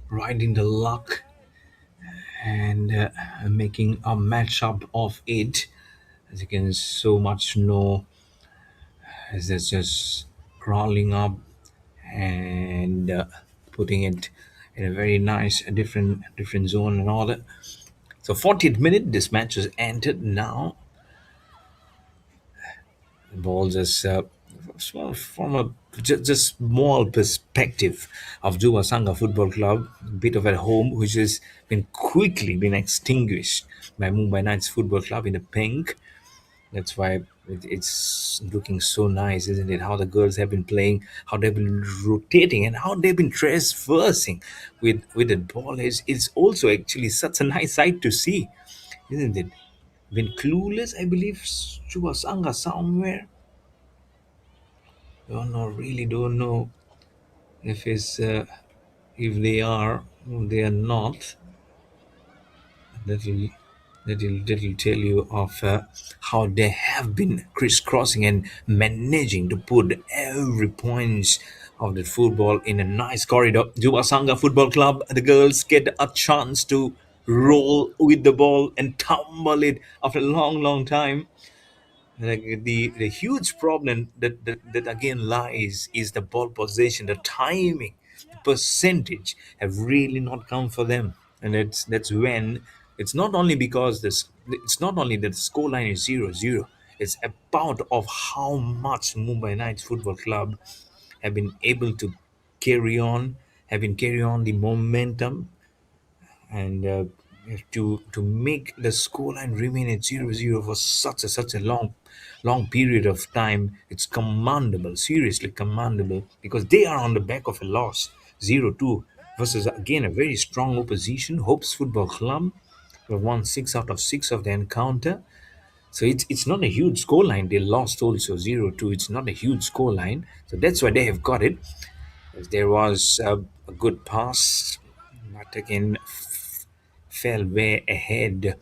riding the luck and making a matchup of it. As you can so much know, as it's just crawling up and putting it in a very nice different zone and all that. So 40th minute, this match has entered now. The ball just from a just small perspective of Juba Sangha Football Club, a bit of at home, which has been quickly been extinguished by Mumbai Knights Football Club in the pink. That's why it's looking so nice, isn't it? How the girls have been playing, how they've been rotating, and how they've been traversing with the ball. It's also actually such a nice sight to see, isn't it? Been clueless, I believe, Chuba Sangha somewhere. Don't know, really don't know if it's if they are or they are not. That'll that'll tell you of how they have been crisscrossing and managing to put every point of the football in a nice corridor. Juba Sangha Football Club, the girls get a chance to roll with the ball and tumble it after a long time. Like the huge problem that again lies is the ball possession, the timing, the percentage have really not come for them, and that's when it's not only because this it's not only that the scoreline is 0-0. It's about of how much Mumbai Knights Football Club have been able to carry on, have been carry on the momentum, and to make the scoreline remain at 0-0 for such a long period of time. It's commendable, seriously commendable, because they are on the back of a loss 0-2 versus again a very strong opposition, Hopes Football Club, who have won 6 out of 6 of the encounter. So it's not a huge scoreline. They lost also 0-2. It's not a huge scoreline. So that's why they have got it. As there was a good pass, but again fell way ahead.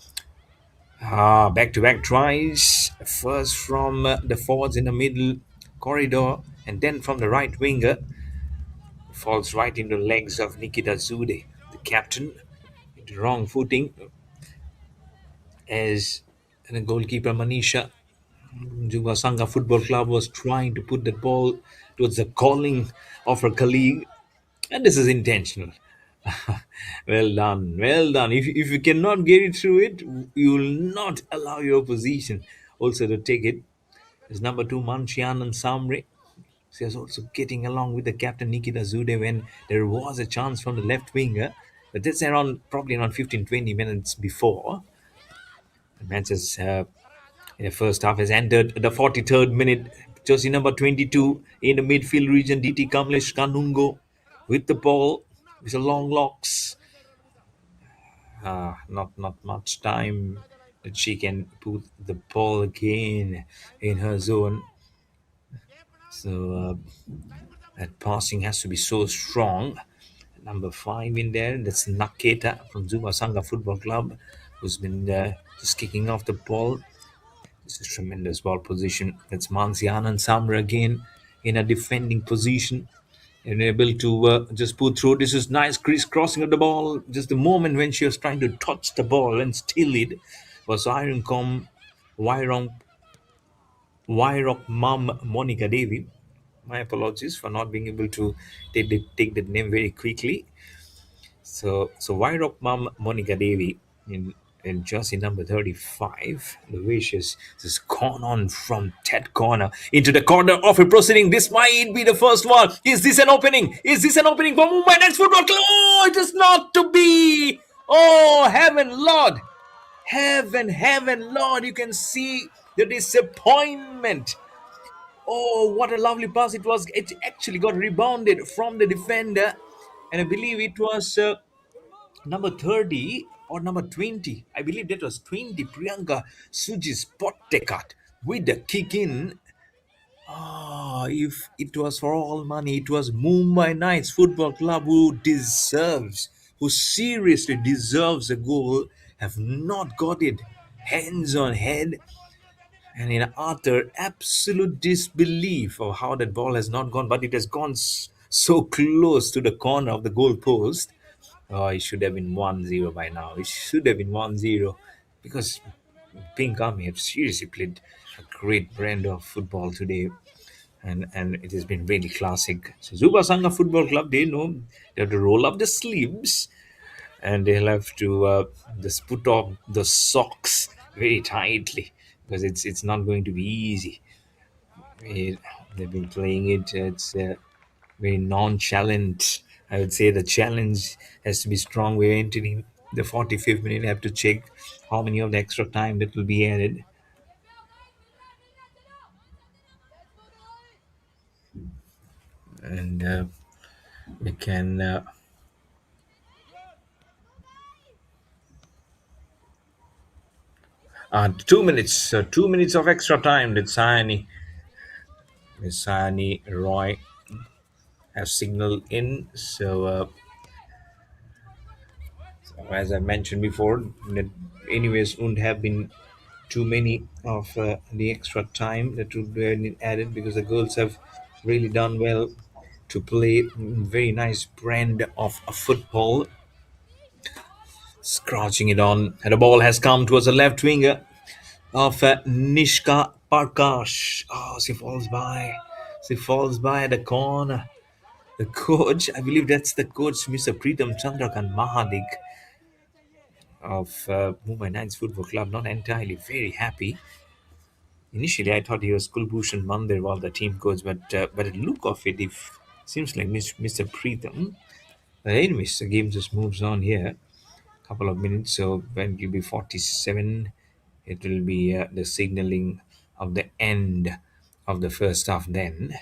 Back to back tries. First from the forwards in the middle corridor, and then from the right winger. Falls right into the legs of Nikita Zude, the captain. Into wrong footing as the goalkeeper Manisha Juba Sangha Football Club was trying to put the ball towards the calling of her colleague, and this is intentional. Well done, well done. If you cannot get it through it, you will not allow your opposition also to take it. There's number 2, Manshian and Samre. She was also getting along with the captain Nikita Zude when there was a chance from the left winger, but that's probably around 15-20 minutes before. The match has in the first half has entered the 43rd minute. Jersey number 22 in the midfield region, DT Kamlesh Kanungo with the ball with the long locks. Not much time that she can put the ball again in her zone. So that passing has to be so strong. Number 5 in there, that's Naketa from Juba Sangha Football Club, who's been just kicking off the ball. This is tremendous ball position. That's Mansian and Samra again in a defending position and able to just put through. This is nice crossing of the ball. Just the moment when she was trying to touch the ball and steal it was Wyrong Wyrok Mom Monica Devi. My apologies for not being able to take that name very quickly. So Wyrok Mom Monica Devi in jersey number 35. The way she's just gone on from that corner into the corner of a proceeding. This might be the first one. Is this an opening? Is this an opening for Mumbai Knights Football Club? Oh, it is not to be. Oh, heaven, Lord. Heaven, Lord. You can see the disappointment. Oh, what a lovely pass it was. It actually got rebounded from the defender. And I believe it was number 30 or number 20. I believe that was 20. Priyanka Suji's Pottekat with the kick in. If it was for all money, it was Mumbai Knights Football Club who seriously deserves a goal, have not got it. Hands on head, and in utter absolute disbelief of how that ball has not gone, but it has gone so close to the corner of the goal post. Oh, it should have been 1-0 by now. It should have been 1-0 because Pink Army have seriously played a great brand of football today. And it has been really classic. So Zuba Sangha Football Club, they know they have to roll up the sleeves and they'll have to just put on the socks very tightly because it's not going to be easy. They've been playing it. It's very nonchalant. I would say the challenge has to be strong. We're entering the 45th minute. I have to check how many of the extra time that will be added. And we can. 2 minutes. 2 minutes of extra time that Sani Roy have signaled in. So as I mentioned before, that anyways wouldn't have been too many of the extra time that would be added because the girls have really done well to play very nice brand of football, scratching it on, and the ball has come towards the left winger of Nishka Parkash. Oh, she falls by. She falls by the corner. The coach, I believe that's the coach, Mr. Pritam Chandrakant Mahadik of Mumbai Knights Football Club, not entirely very happy. Initially, I thought he was Kulbhushan Mandirwal, the team coach, but the look of it, seems like Mr. Pritam. But anyways, the game just moves on here. couple of minutes. So when it will be 47, it will be the signaling of the end of the first half then.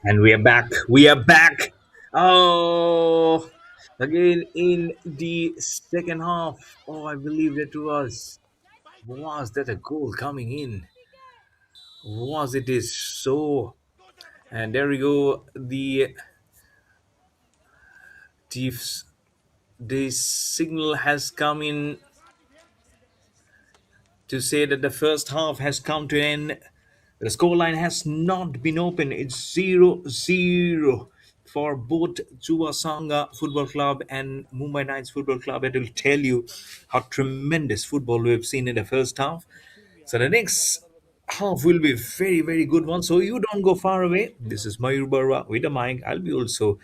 And we are back. We are back. Oh, again in the second half. Oh, I believe it was that a goal coming in? Was it is so? And there we go. The the signal has come in to say that the first half has come to an end. The scoreline has not been open. It's 0-0 for both Juba Sangha Football Club and Mumbai Knights Football Club. It will tell you how tremendous football we've seen in the first half. So the next half will be very, very good one. So you don't go far away. This is Mayur Barwa with the mic. I'll be also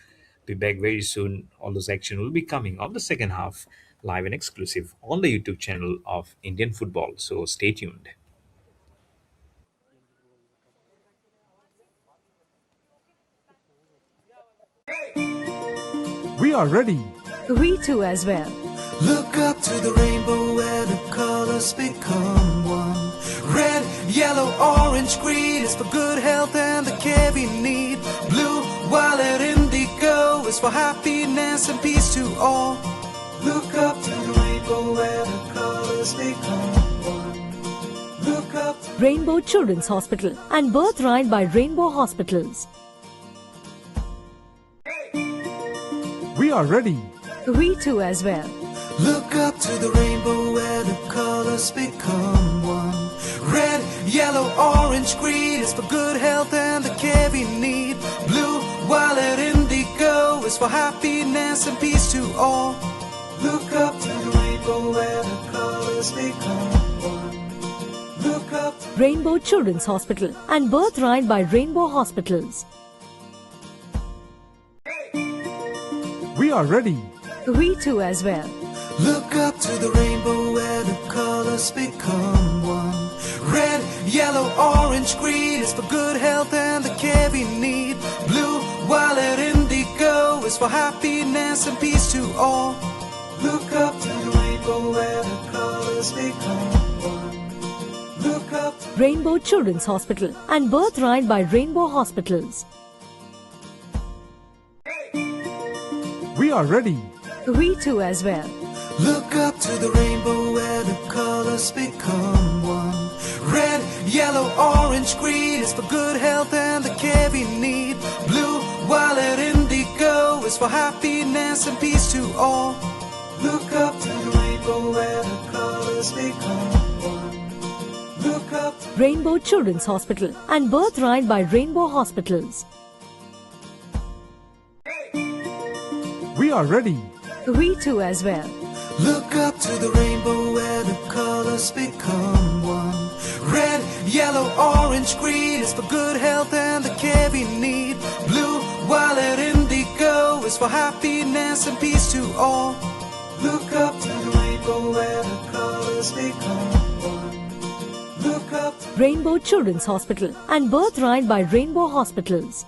be back very soon. All those action will be coming of the second half, live and exclusive on the YouTube channel of Indian Football. So stay tuned. We are ready. We too as well. Look up to the rainbow where the colors become one. Red, yellow, orange, green is for good health and the care we need. Blue, violet, indigo is for happiness and peace to all. Look up to the rainbow where the colors become one. Look up to Rainbow Children's Hospital and Birthright by Rainbow Hospitals. We are ready. We too as well. Look up to the rainbow where the colors become one. Red, yellow, orange, green is for good health and the care we need. Blue, violet, indigo is for happiness and peace to all. Look up to the rainbow where the colors become one. Look up to Rainbow Children's Hospital and Birthright by Rainbow Hospitals. We are ready. We too as well. Look up to the rainbow where the colors become one. Red, yellow, orange, green is for good health and the care we need. Blue, violet, indigo is for happiness and peace to all. Look up to the rainbow where the colors become one. Look up to Rainbow Children's Hospital and Birthright by Rainbow Hospitals. We are ready. We too as well. Look up to the rainbow where the colors become one. Red, yellow, orange, green is for good health and the care we need. Blue, violet, indigo is for happiness and peace to all. Look up to the rainbow where the colors become one. Look up to Rainbow Children's Hospital and Birthright by Rainbow Hospitals. We are ready. We too as well. Look up to the rainbow where the colors become one. Red, yellow, orange, green is for good health and the care we need. Blue, violet, indigo is for happiness and peace to all. Look up to the rainbow where the colors become one. Look up to Rainbow Children's Hospital and Birthright by Rainbow Hospitals.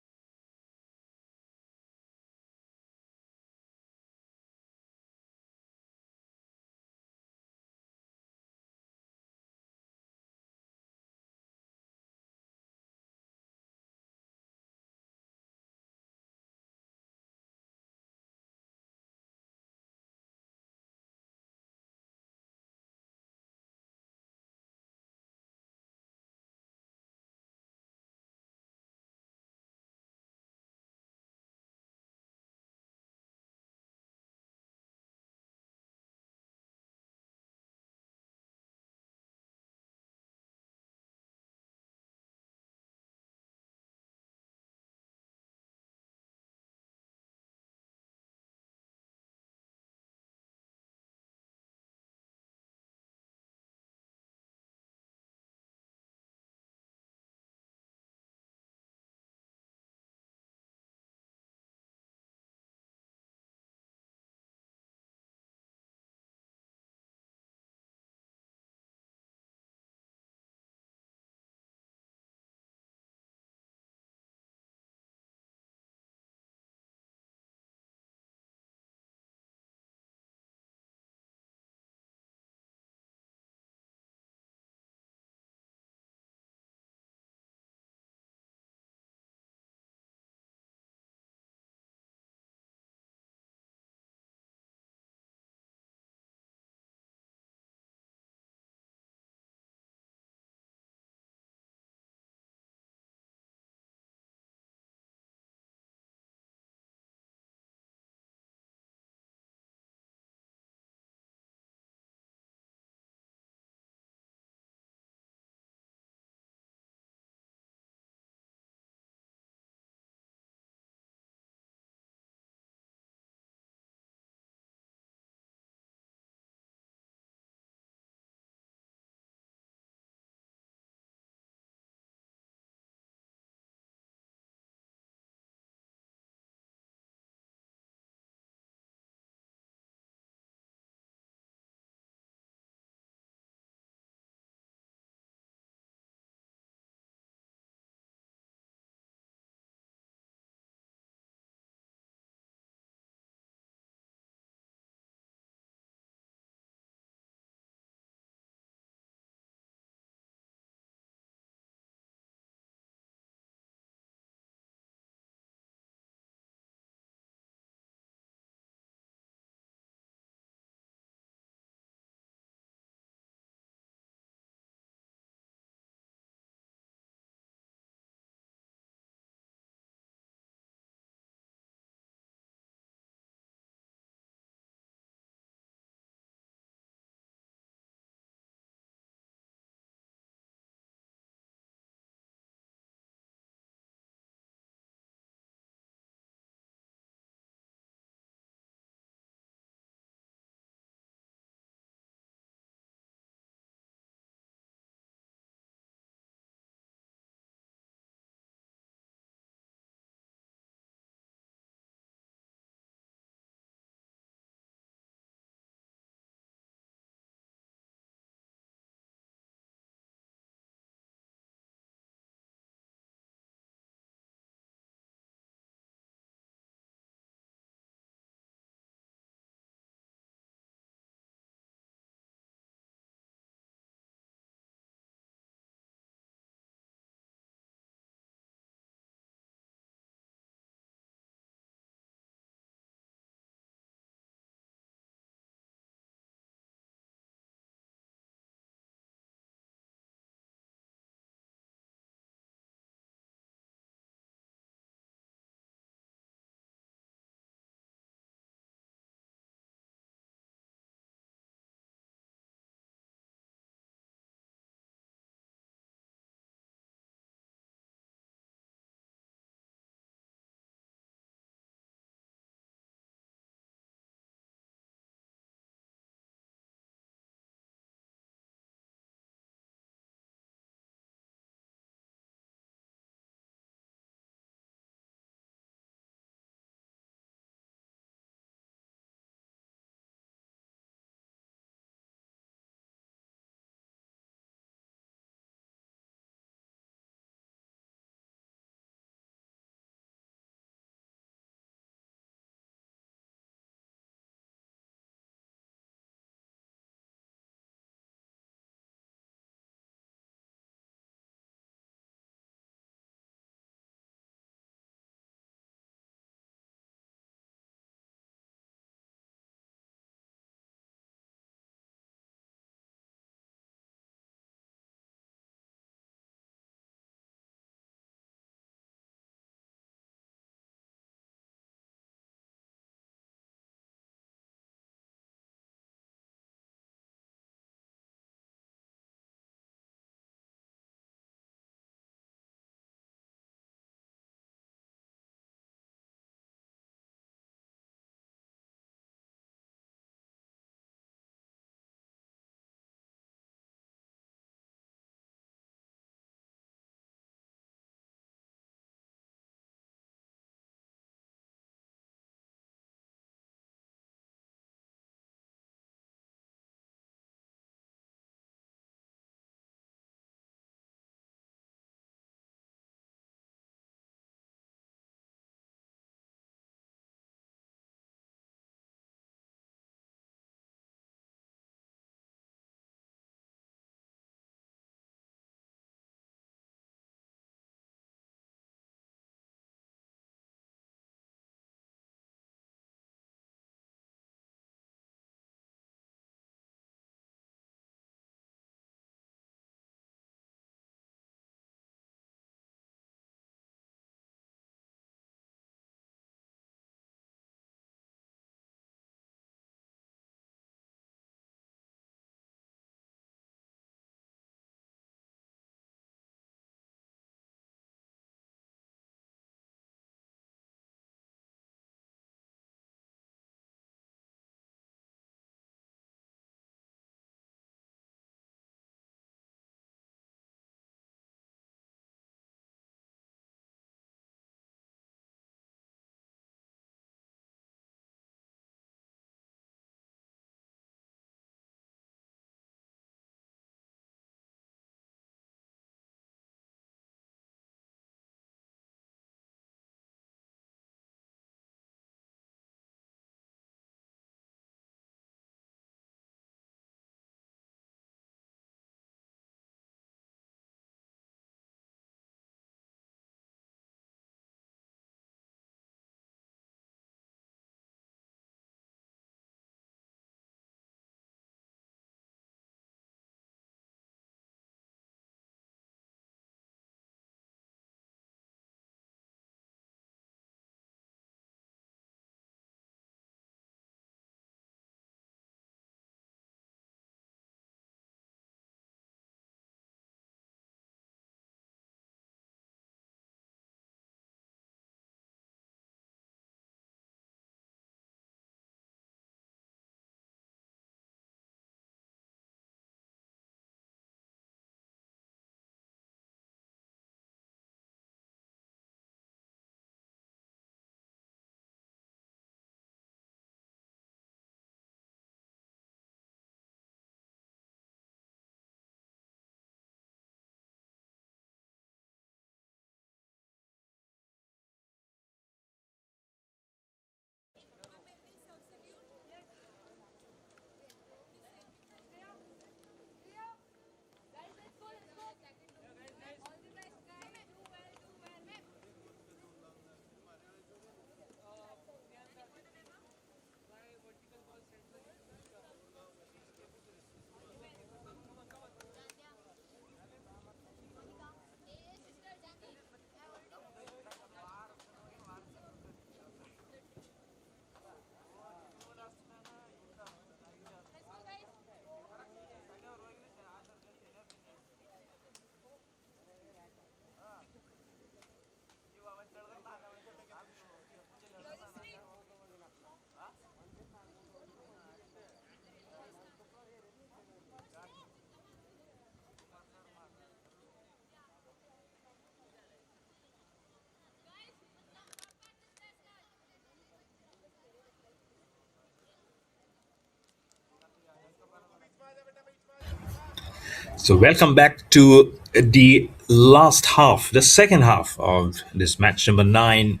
So, welcome back to the last half, the second half of this match number 9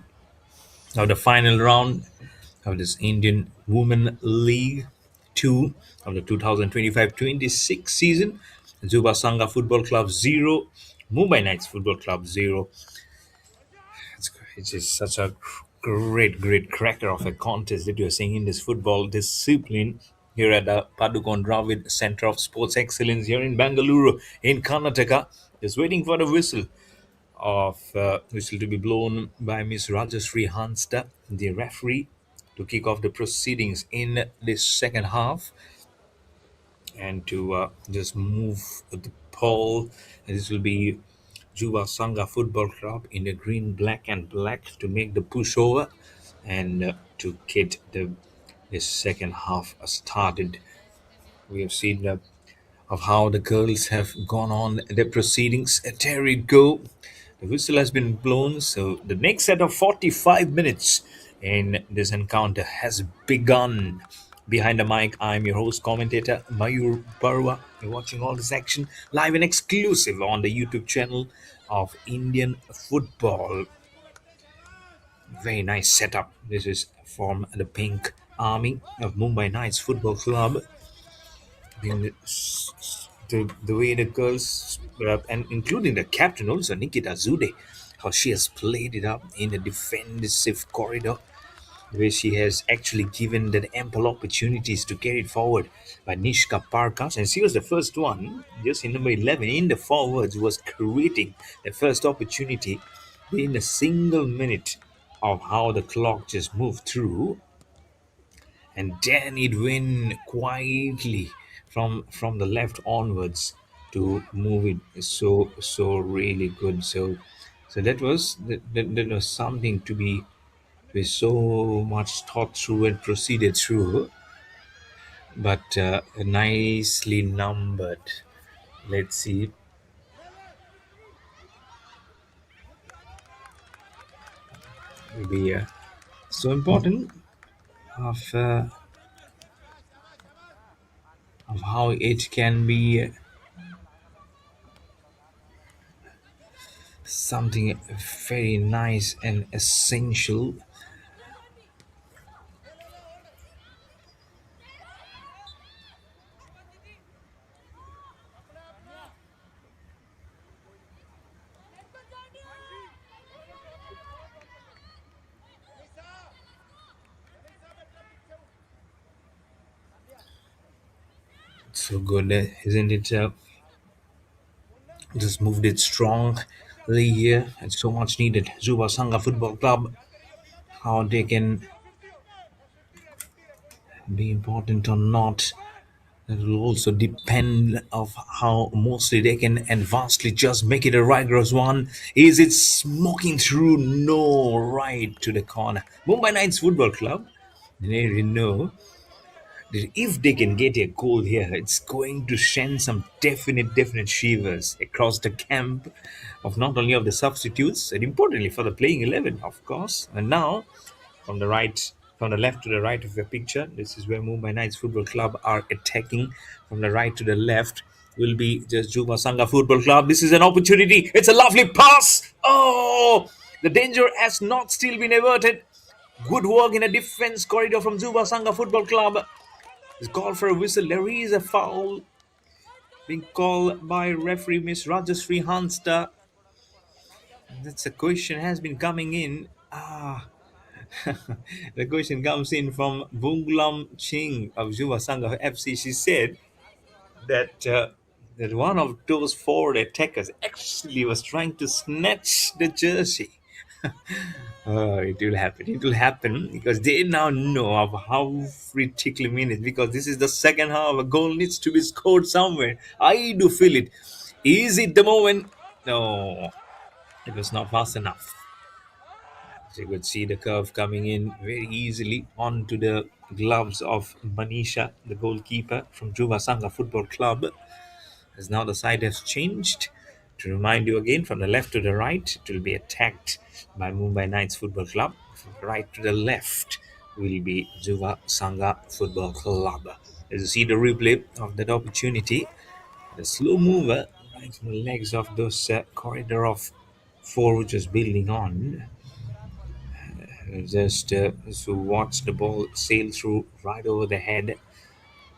of the final round of this Indian Women League 2 of the 2025-26 season. Juba Sangha Football Club 0, Mumbai Knights Football Club 0. It's just such a great cracker of a contest that you're seeing in this football discipline here at the Padukon Dravid Center of Sports Excellence here in Bangalore, in Karnataka. Just waiting for the whistle to be blown by Miss Rajashree Hansta, the referee, to kick off the proceedings in this second half and to just move the poll. And this will be Juba Sangha Football Club in the green, black, and black to make the pushover and to get the second half started. We have seen of how the girls have gone on their proceedings. There we go. The whistle has been blown, so the next set of 45 minutes in this encounter has begun. Behind the mic, I'm your host, commentator Mayur Barwa. You're watching all this action live and exclusive on the YouTube channel of Indian Football. Very nice setup. This is from the Pink Army of Mumbai Knights Football Club. The way the girls, and including the captain also, Nikita Zude, how she has played it up in the defensive corridor, where she has actually given the ample opportunities to carry it forward by Nishka Parkas. And she was the first one, just in number 11, in the forwards, was creating the first opportunity in a single minute of how the clock just moved through, and then it went quietly from the left onwards to move it so really good. So that was something to be with so much thought through and proceeded through, but nicely numbered. Let's see. Will be so important of uh, of how it can be something very nice and essential. So good, isn't it? Just moved it strongly here. It's so much needed. Juba Sangha Football Club, how they can be important or not. It will also depend of how mostly they can and vastly just make it a rigorous one. Is it smoking through? No, right to the corner. Mumbai Knights Football Club, they know that if they can get a goal here, it's going to send some definite shivers across the camp of not only of the substitutes, and importantly for the playing 11, of course. And now, from the right, from the left to the right of the picture, this is where Mumbai Knights Football Club are attacking. From the right to the left will be just Juba Sangha Football Club. This is an opportunity. It's a lovely pass. Oh, the danger has not still been averted. Good work in a defense corridor from Juba Sangha Football Club. It's called for a whistle. There is a foul being called by referee Miss Rajashree Hansta. That's a question has been coming in. The question comes in from Bunglam Ching of Juba Sangha FC. She said that one of those forward attackers actually was trying to snatch the jersey. Oh, it will happen. It will happen because they now know of how critical minutes. Because this is the second half. A goal needs to be scored somewhere. I do feel it. Is it the moment? No, it was not fast enough. So you could see the curve coming in very easily onto the gloves of Manisha, the goalkeeper from Juba Sangha Football Club. As now the side has changed. To remind you again, from the left to the right, it will be attacked by Mumbai Knights Football Club. From the right to the left will be Juba Sangha Football Club. As you see the replay of that opportunity, The slow mover right from the legs of those corridor of four which is building on. Just so watch the ball sail through right over the head.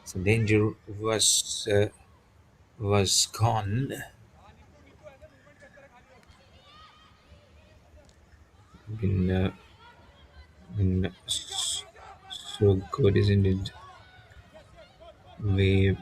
So danger was gone. Been so good, isn't it? We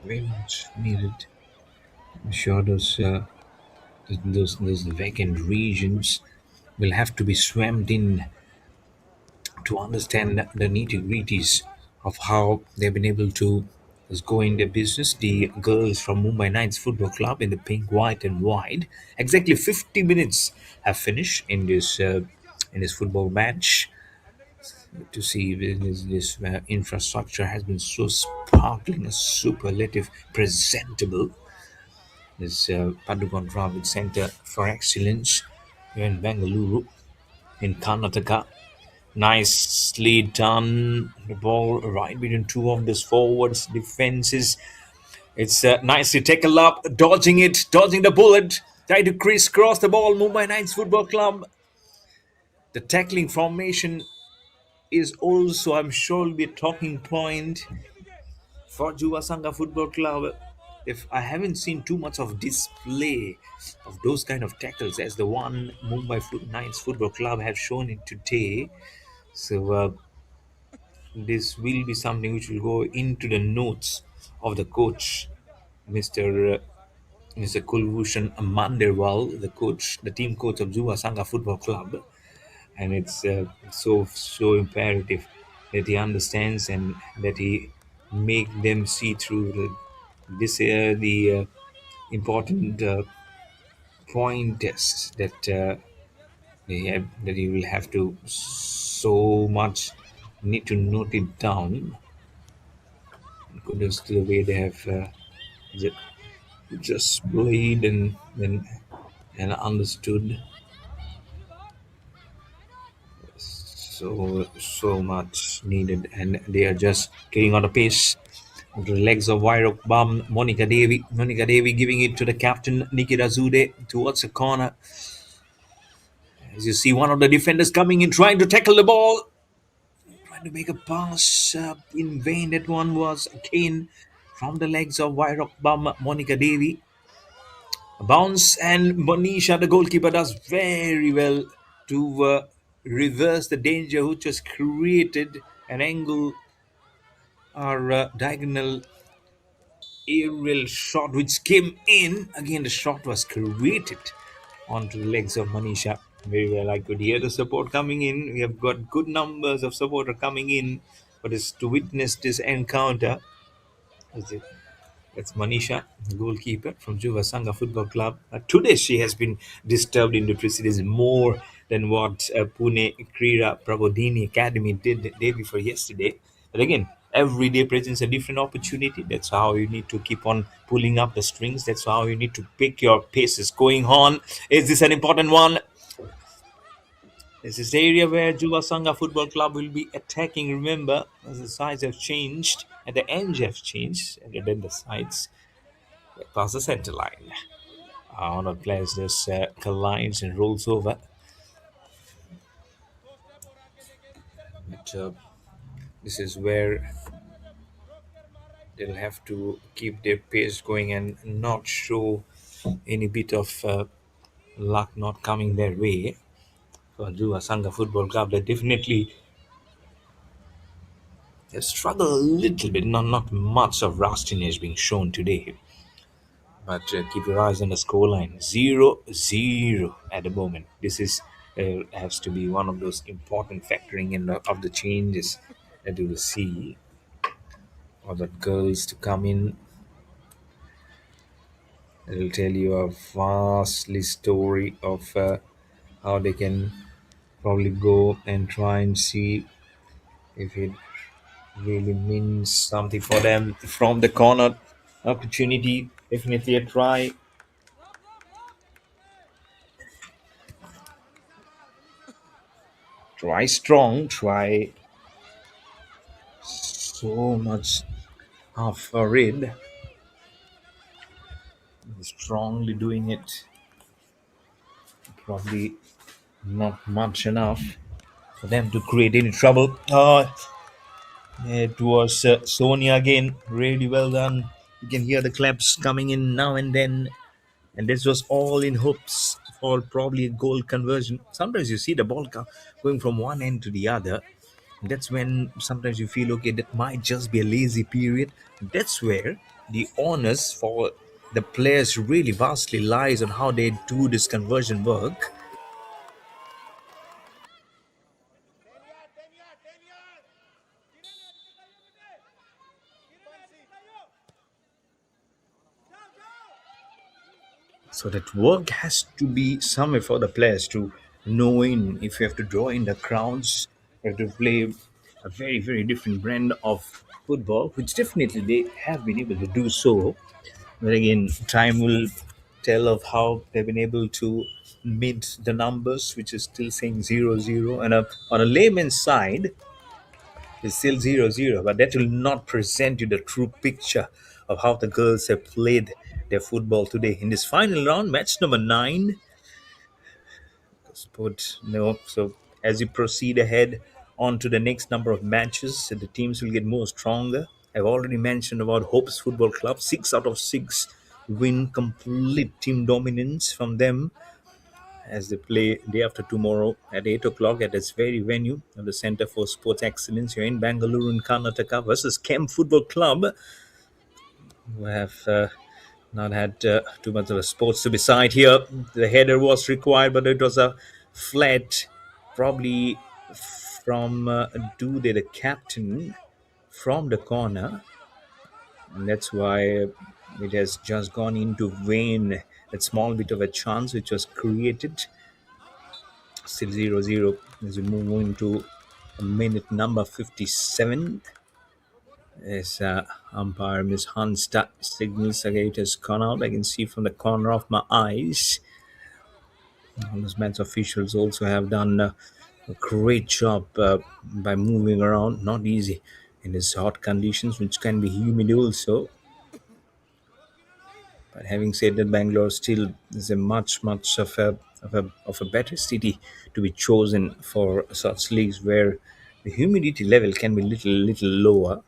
very much needed. I'm sure those vacant regions will have to be swammed in to understand the nitty gritties of how they've been able to just go in their business. The girls from Mumbai Knights Football Club in the pink, white, and white. Exactly 50 minutes have finished in this football match. To see this infrastructure has been so sparkling, superlative, presentable. This Padugon Transit Center for Excellence here in Bengaluru, in Karnataka. Nicely done. The ball right between two of these forwards defenses. It's nicely taken up, dodging it, dodging the bullet. Try to crisscross the ball. Mumbai Knights Football Club. The tackling formation is also, I'm sure, will be a talking point for Juba Sangha Football Club. If I haven't seen too much of display of those kind of tackles as the one Knights Football Club have shown it today, so this will be something which will go into the notes of the coach, Mr. Mr. Kulbhushan Manderwal, the coach, the team coach of Juba Sangha Football Club, and it's so imperative that he understands and that he make them see through the important pointers that that he will have to so much need to note it down. Kudos to the way they have ju- just played and understood so much needed, and they are just getting on a pace onto the legs of Vairok Bam, Monica Devi. Monica Devi giving it to the captain Nikita Zude towards the corner. As you see, one of the defenders coming in, trying to tackle the ball, trying to make a pass in vain. That one was again from the legs of Vairok Bam, Monica Devi. A bounce, and Monisha, the goalkeeper, does very well to reverse the danger which was created. An angle or diagonal aerial shot which came in. Again, the shot was created onto the legs of Manisha. Very well, I could hear the support coming in. We have got good numbers of supporters coming in for this to witness this encounter. Is it? That's Manisha, the goalkeeper from Juba Sangha Football Club. Today she has been disturbed in the proceedings more than what Pune Krira Prabodhini Academy did the day before yesterday. But again, every day presents a different opportunity. That's how you need to keep on pulling up the strings. That's how you need to pick your paces going on. Is this an important one? This is the area where Juba Sangha Football Club will be attacking. Remember, as the sides have changed and the ends have changed, and then the sides past the center line. One of the players just collides and rolls over. But this is where they'll have to keep their pace going and not show any bit of luck not coming their way. For Juba Sangha Football Club, they definitely have struggled a little bit. Not much of rustiness being shown today. But keep your eyes on the scoreline. 0-0 at the moment. This is has to be one of those important factoring in of the changes that you will see, or the girls to come in. It will tell you a vastly story of how they can probably go and try and see if it really means something for them from the corner. opportunity. Definitely a try. Try strong. Try so much half a rid. Strongly doing it. Probably not much enough for them to create any trouble. It was Sonia again. Really well done. You can hear the claps coming in now and then. And this was all in hopes for probably a goal conversion. Sometimes you see the ball going from one end to the other. That's when sometimes you feel, okay, that might just be a lazy period. That's where the onus for the players really vastly lies on how they do this conversion work. So that work has to be somewhere for the players to know in. If you have to draw in the crowds, you have to play a very, very different brand of football, which definitely they have been able to do so. But again, time will tell of how they've been able to meet the numbers, which is still saying 0-0. And on a layman's side, it's still 0-0, but that will not present you the true picture of how the girls have played their football today. In this final round, match number 9, sport, no. So as you proceed ahead on to the next number of matches, the teams will get more stronger. I've already mentioned about Hopes Football Club. 6 out of 6 win, complete team dominance from them as they play day after tomorrow at 8 o'clock at this very venue of the Center for Sports Excellence here in Bangalore in Karnataka versus Kem Football Club, who have not had too much of a sports to beside here. The header was required, but it was a flat, probably from Dude, the captain, from the corner. And that's why it has just gone into vain. That small bit of a chance which was created. Still 0-0 as we move into minute number 57. As umpire Miss Hansta signals again, it has gone out. I can see from the corner of my eyes. Those match officials also have done a great job by moving around. Not easy in these hot conditions, which can be humid also. But having said that, Bangalore still is a much of a better city to be chosen for such leagues where the humidity level can be little lower.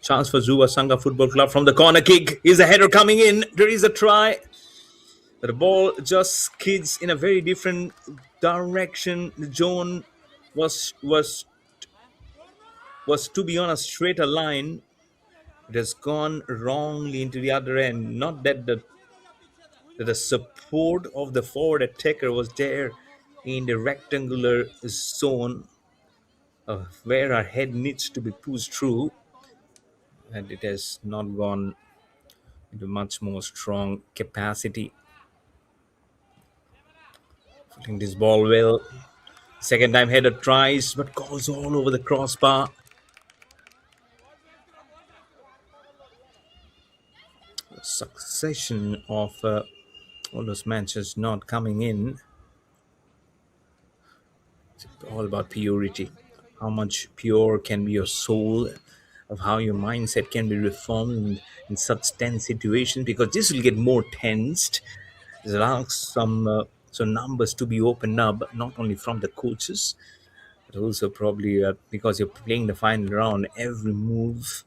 Chance for Juba Sangha Football Club from the corner kick. Is a header coming in? There is a try. But the ball just skids in a very different direction. The zone was to be on a straighter line. It has gone wrongly into the other end. Not that the support of the forward attacker was there in the rectangular zone where our head needs to be pushed through, and it has not gone into much more strong capacity. Putting this ball well. Second time header tries, but goes all over the crossbar. Succession of all those matches not coming in. It's all about purity. How much pure can be your soul, of how your mindset can be reformed in such tense situations, because this will get more tensed. It allows some numbers to be opened up, not only from the coaches, but also probably because you're playing the final round. Every move,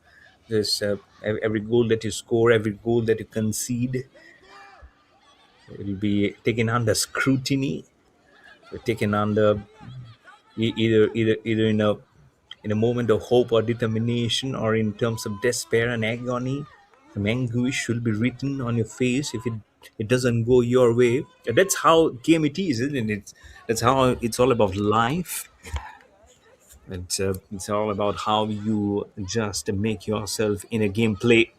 there's every goal that you score, every goal that you concede, will be taken under scrutiny, taken under either in a moment of hope or determination, or in terms of despair and agony. Some anguish will be written on your face if it doesn't go your way. That's how game it is, isn't it? That's how it's all about life. It's all about how you just make yourself in a gameplay.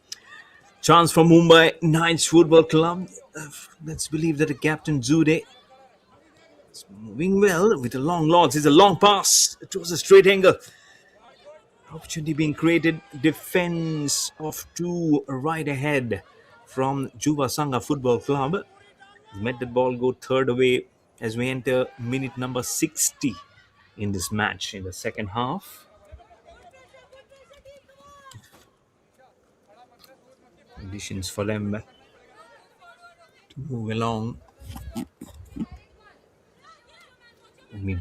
Chance for Mumbai Knights Football Club. Let's believe that the captain Zude is moving well with a long launch. It's a long pass. It was a straight angle. Opportunity being created. Defense of two right ahead from Juba Sangha Football Club. Let the ball go third away as we enter minute number 60 in this match in the second half. Conditions for them to move along.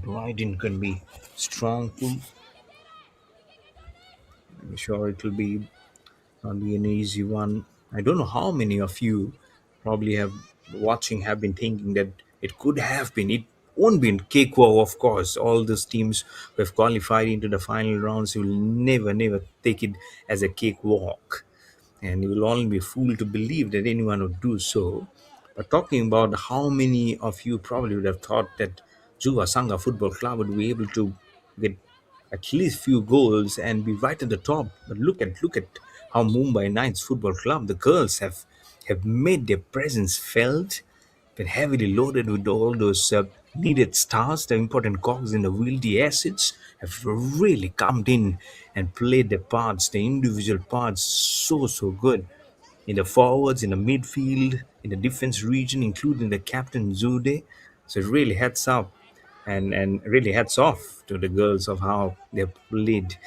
Brighton can be strong too. I'm sure it will be not be an easy one. I don't know how many of you probably have watching have been thinking that it could have been. It won't be in cakewalk, of course. All those teams who have qualified into the final rounds will never take it as a cakewalk. And you will only be a fool to believe that anyone would do so. But talking about how many of you probably would have thought that Juba Sangha Football Club would be able to get at least few goals and be right at the top. But look at how Mumbai Knights Football Club, the girls have made their presence felt, been heavily loaded with all those needed stars, the important cogs in the wheel, the assets have really come in and played their parts, the individual parts so good in the forwards, in the midfield, in the defense region, including the captain Zude. So it really heads up and really hats off to the girls of how they played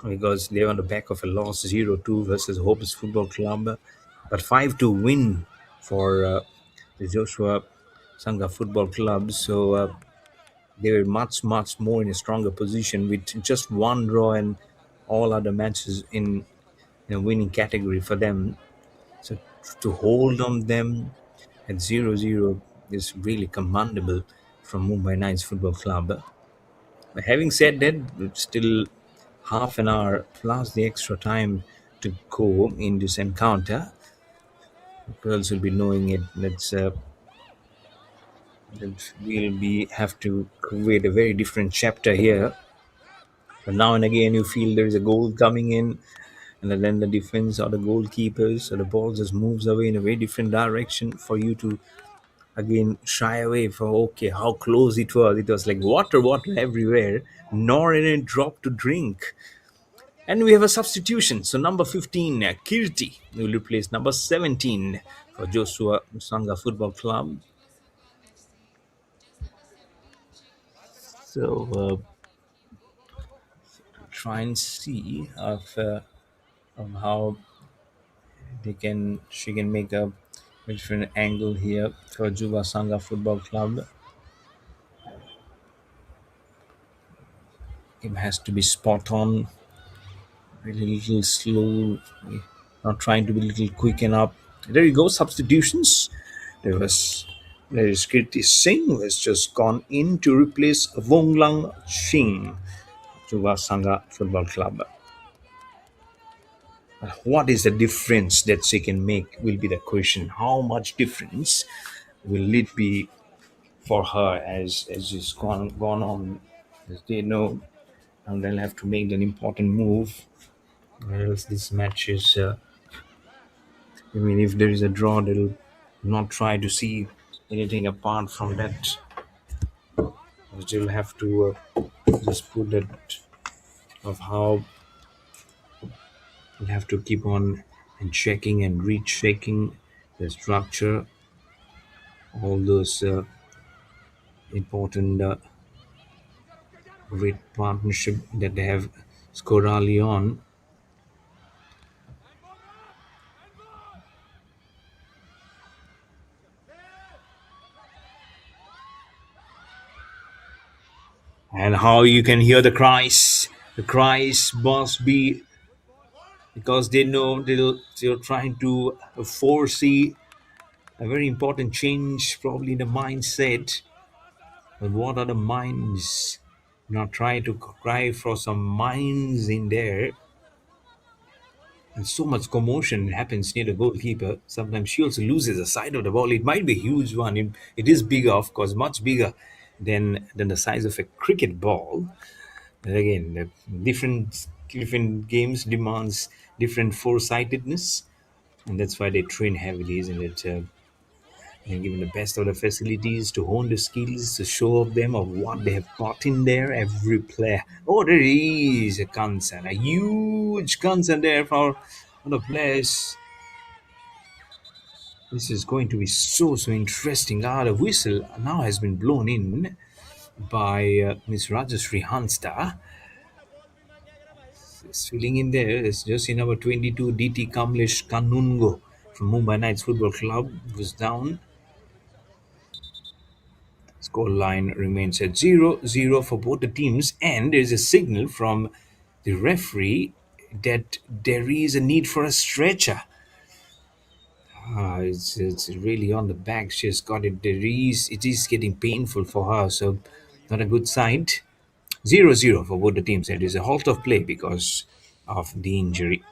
because they're on the back of a loss 0-2 versus Hopes Football Club, but 5-2 win for the Joshua Sangha Football Club. So they were much more in a stronger position with just one draw and all other matches in a winning category for them. So to hold on them at 0-0 is really commendable from Mumbai Knights Football Club. But having said that, it's still half an hour plus the extra time to go in this encounter. Girls will be knowing it. That we'll be have to create a very different chapter here. But now and again, you feel there is a goal coming in, and then the defense or the goalkeepers or the ball just moves away in a very different direction for you to again shy away from okay how close it was like water everywhere nor any drop to drink. And we have a substitution. So number 15, Kirti, will replace number 17 for Joshua Sangha Football Club. So try and see of how she can make a different angle here for Juba Sangha Football Club. It has to be spot on, really little slow, not trying to be a little quick enough. There you go, substitutions. There is Kirti Singh who has just gone in to replace Wonglang Singh, Juba Sangha Football Club. What is the difference that she can make will be the question. How much difference will it be for her as she's gone on, as they know, and they'll have to make an important move, or else this match is. I mean, if there is a draw, they'll not try to see anything apart from that. They'll have to just put that of how you'll have to keep on and checking and rechecking the structure, all those important great partnership that they have scored early on. And how you can hear the cries. The cries must be because they know they're trying to foresee a very important change, probably in the mindset. But what are the minds? Not trying to cry for some minds in there. And so much commotion happens near the goalkeeper. Sometimes she also loses the side of the ball. It might be a huge one. It is bigger, of course, much bigger than the size of a cricket ball. But again, the different games demands different foresightedness, and that's why they train heavily, isn't it? and given the best of the facilities to hone the skills, to show of them of what they have got in there. Every player. Oh, there is a concern, a huge concern there for the players. This is going to be so interesting. Ah, the whistle now has been blown in by Miss Rajashree Hansta. Is filling in there is just in number 22 DT Kamlesh Kanungo from Mumbai Knights Football Club was down. Score line remains at 0-0 for both the teams, and there's a signal from the referee that there is a need for a stretcher. It's really on the back. She's got it. It is getting painful for her, so not a good sight. 0-0 for both the teams. There is a halt of play because of the injury.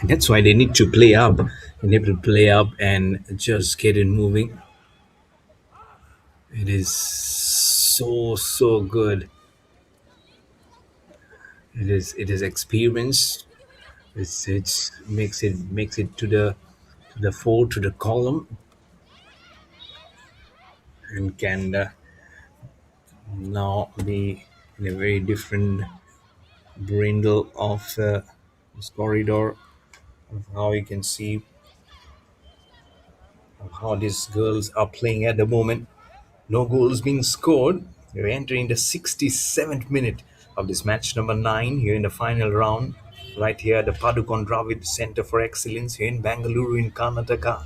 And that's why they need to play up. They need to play up and just get it moving. It is so good. It is experience. It's makes it to the four to the column and can now be in a very different brindle of this corridor of how you can see of how these girls are playing at the moment. No goals being scored. We're entering the 67th minute of this match number 9 here in the final round. Right here at the Padukon Dravid Center for Excellence here in Bangalore in Karnataka.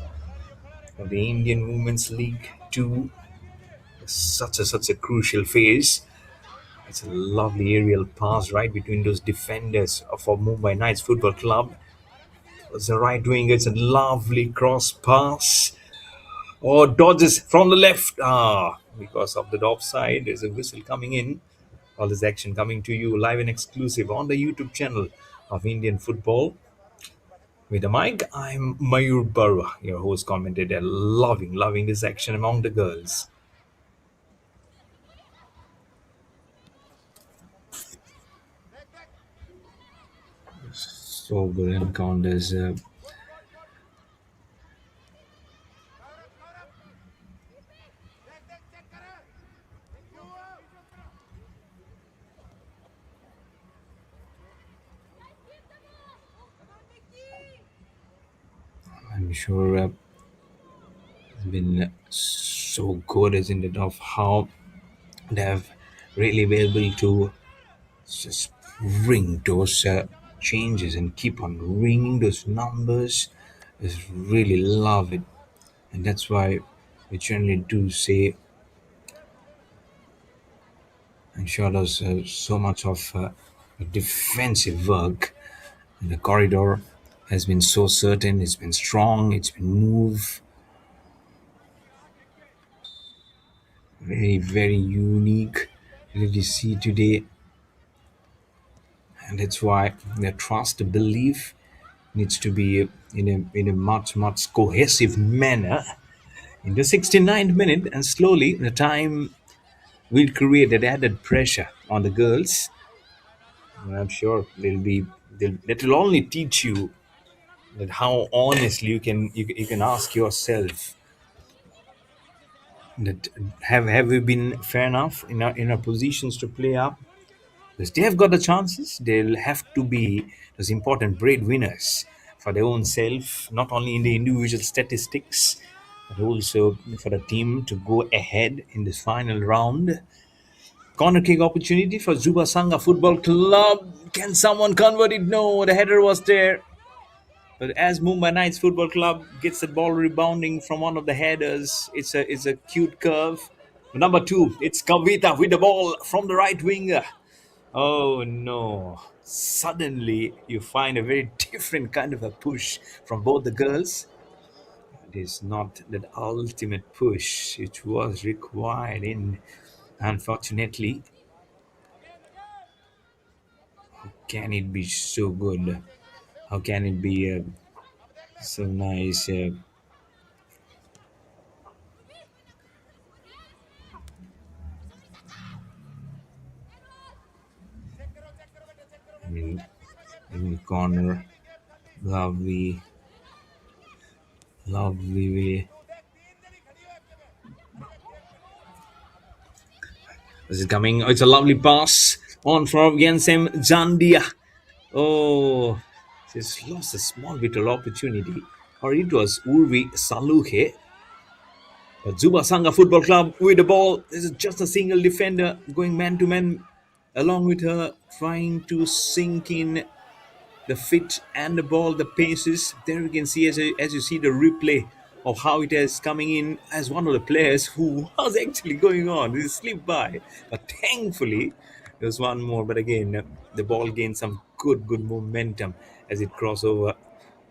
Of the Indian Women's League 2. Such a crucial phase. It's a lovely aerial pass right between those defenders for Mumbai Knights Football Club. It's the right wing. It's a lovely cross pass. Oh, dodges from the left. Because of the offside, there's a whistle coming in. All this action coming to you live and exclusive on the YouTube channel of Indian football. With the mic, I'm Mayur Barwa, your host, commentator. Loving this action among the girls. So good encounters. I'm sure it's been so good, isn't it, of how they have really been able to just ring those changes and keep on ringing those numbers. I just really love it, and that's why we generally do say and sure does so much of defensive work. And the corridor has been so certain, it's been strong, it's been moved. Very unique. Really see today, and that's why the trust, the belief needs to be in a much cohesive manner. In the 69th minute, and slowly the time will create that added pressure on the girls. And I'm sure that will only teach you that how honestly you can ask yourself that have we been fair enough in our positions to play up. Because they have got the chances, they'll have to be those important breadwinners for their own self, not only in the individual statistics, but also for the team to go ahead in this final round. Corner kick opportunity for Juba Sangha Football Club. Can someone convert it? No, the header was there. But as Mumbai Knights Football Club gets the ball rebounding from one of the headers, it's a cute curve. Number two, it's Kavita with the ball from the right winger. Oh no. Suddenly you find a very different kind of a push from both the girls. It is not that ultimate push which was required in. Unfortunately, can it be so good? How can it be so nice? I mean, in the corner, lovely, lovely way. This is coming. Oh, it's a lovely pass on from Jensem Jandia. Oh, just lost a small bit of opportunity. Or it was Urvi Saluhe. But Zuba Sangha Football Club with the ball. This is just a single defender going man to man along with her, trying to sink in the fit and the ball, the paces. There we can see as you see the replay of how it is coming in as one of the players who was actually going on. This slipped by, but thankfully there's one more. But again, the ball gained some good momentum as it crossed over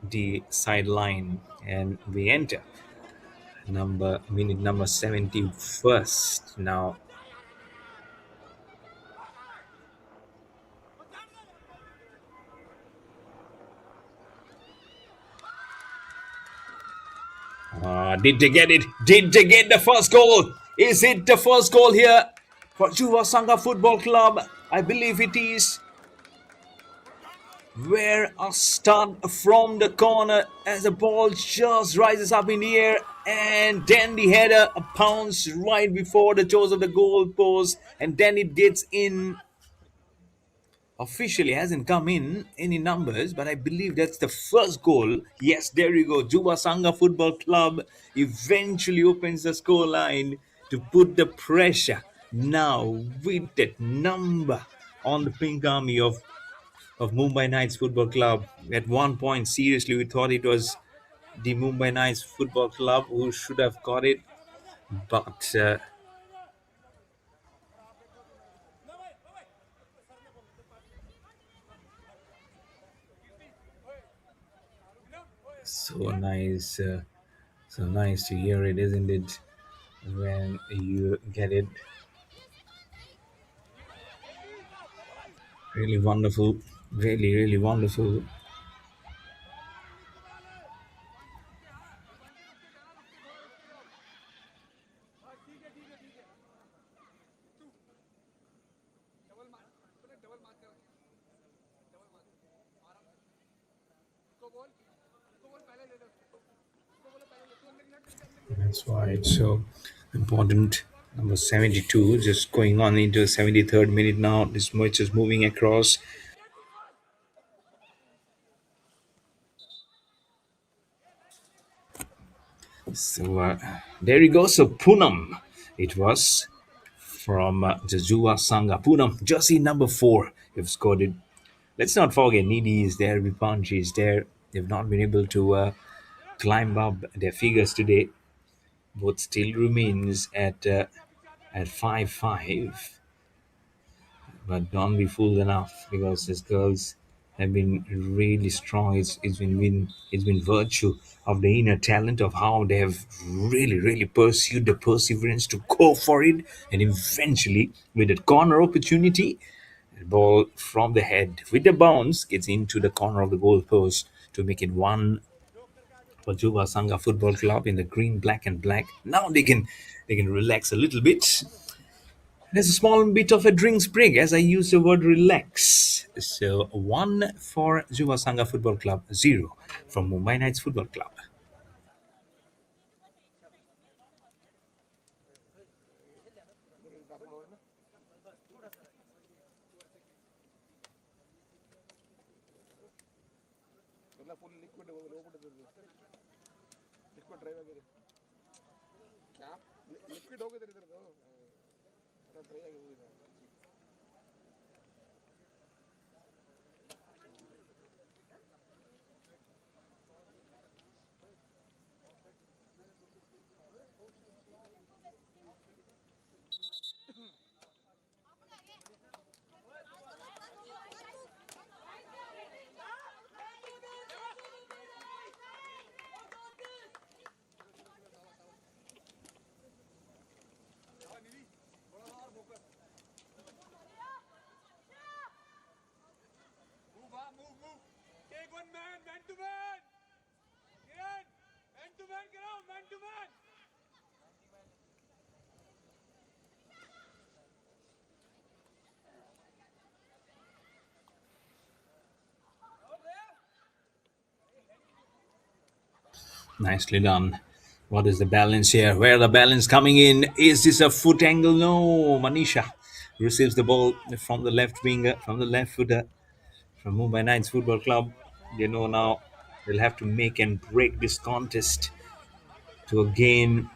the sideline, and we enter minute number 71st now. Did they get it? Did they get the first goal? Is it the first goal here for Juba Sangha Football Club? I believe it is. Where a start from the corner as the ball just rises up in the air, and then the header pounds right before the toes of the goal post, and then it gets in. Officially hasn't come in any numbers, but I believe that's the first goal. Yes, there you go. Juba Sangha Football Club eventually opens the score line to put the pressure now with that number on the pink army of Mumbai Knights Football Club. At one point, seriously, we thought it was the Mumbai Knights Football Club who should have got it, but so nice. So nice to hear it, isn't it? When you get it, really wonderful, really wonderful. That's why it's so important. Number 72, just going on into the 73rd minute now. This match is moving across. So there you go. So Poonam, it was from Jajua Sangha. Poonam, jersey number 4, you've scored it. Let's not forget, Nidhi is there, Vipanchi is there. They've not been able to climb up their figures today. Both still remains at 5-5. But don't be fooled enough, because these girls have been really strong. It's been virtue of the inner talent of how they have really pursued the perseverance to go for it, and eventually with a corner opportunity, the ball from the head with the bounce gets into the corner of the goal post to make it one for Juba Sangha Football Club in the green, black, and black. Now they can relax a little bit. There's a small bit of a drinks break as I use the word relax. So 1 for Juba Sangha Football Club, 0 from Mumbai Knights Football Club. Nicely done. What is the balance here? Where the balance coming in? Is this a foot angle? No. Manisha receives the ball from the left winger, from the left footer, from Mumbai Knights Football Club. You know now they'll have to make and break this contest to again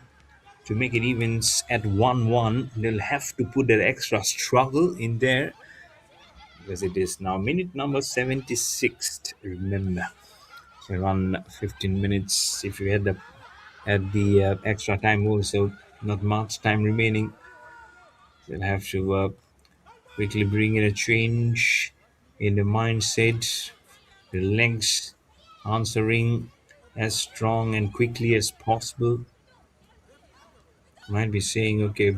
to make it evens at 1-1. They'll have to put that extra struggle in there because it is now minute number 76. Remember, so around 15 minutes. If you had the extra time also, not much time remaining. They'll have to quickly bring in a change in the mindset, the legs answering as strong and quickly as possible. Might be saying, okay,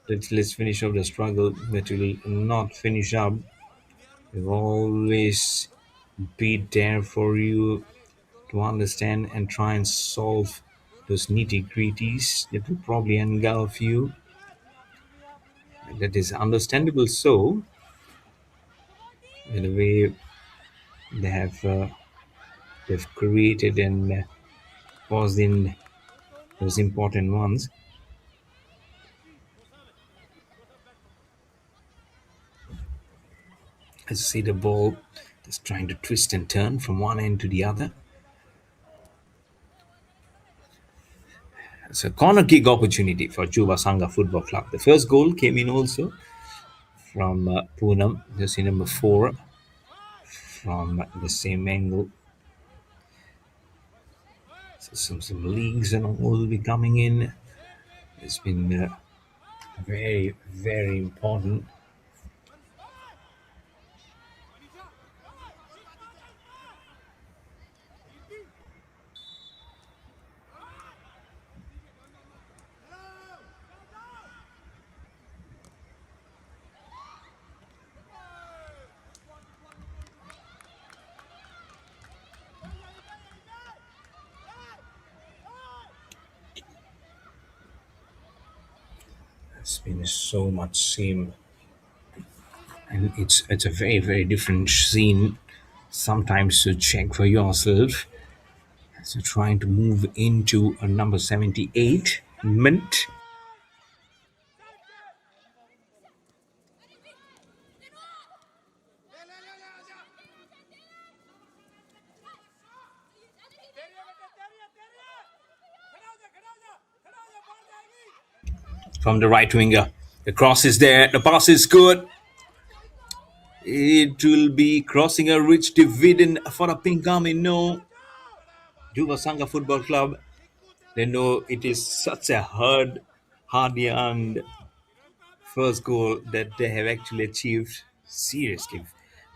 let's finish off the struggle, but will not finish up. Will always be there for you to understand and try and solve those nitty gritties that will probably engulf you. That is understandable. So, in the way they have they've created and paused in those important ones. As you see the ball just trying to twist and turn from one end to the other. It's a corner kick opportunity for Juba Sangha Football Club. The first goal came in also from Poonam, jersey number 4, from the same angle. So some leagues and all will be coming in. It's been very, very important. It's been so much same, and it's a very very different scene. Sometimes to check for yourself. So trying to move into a number 78 mint. From the right winger. The cross is there. The pass is good. It will be crossing a rich dividend for a pink army. No. Juba Sangha Football Club. They know it is such a hard and first goal that they have actually achieved. Seriously,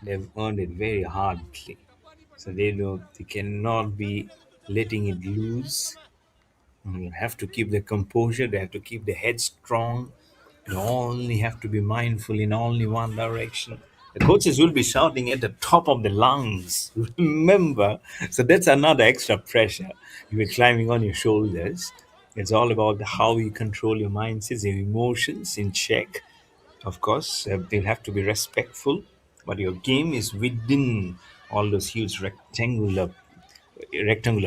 they've earned it very hardly. So they know they cannot be letting it loose. They have to keep their composure. They have to keep their head strong. They only have to be mindful in only one direction. The coaches will be shouting at the top of the lungs. Remember, so that's another extra pressure. You're climbing on your shoulders. It's all about how you control your mindsets, your emotions in check. Of course, they'll have to be respectful, but your game is within all those huge rectangular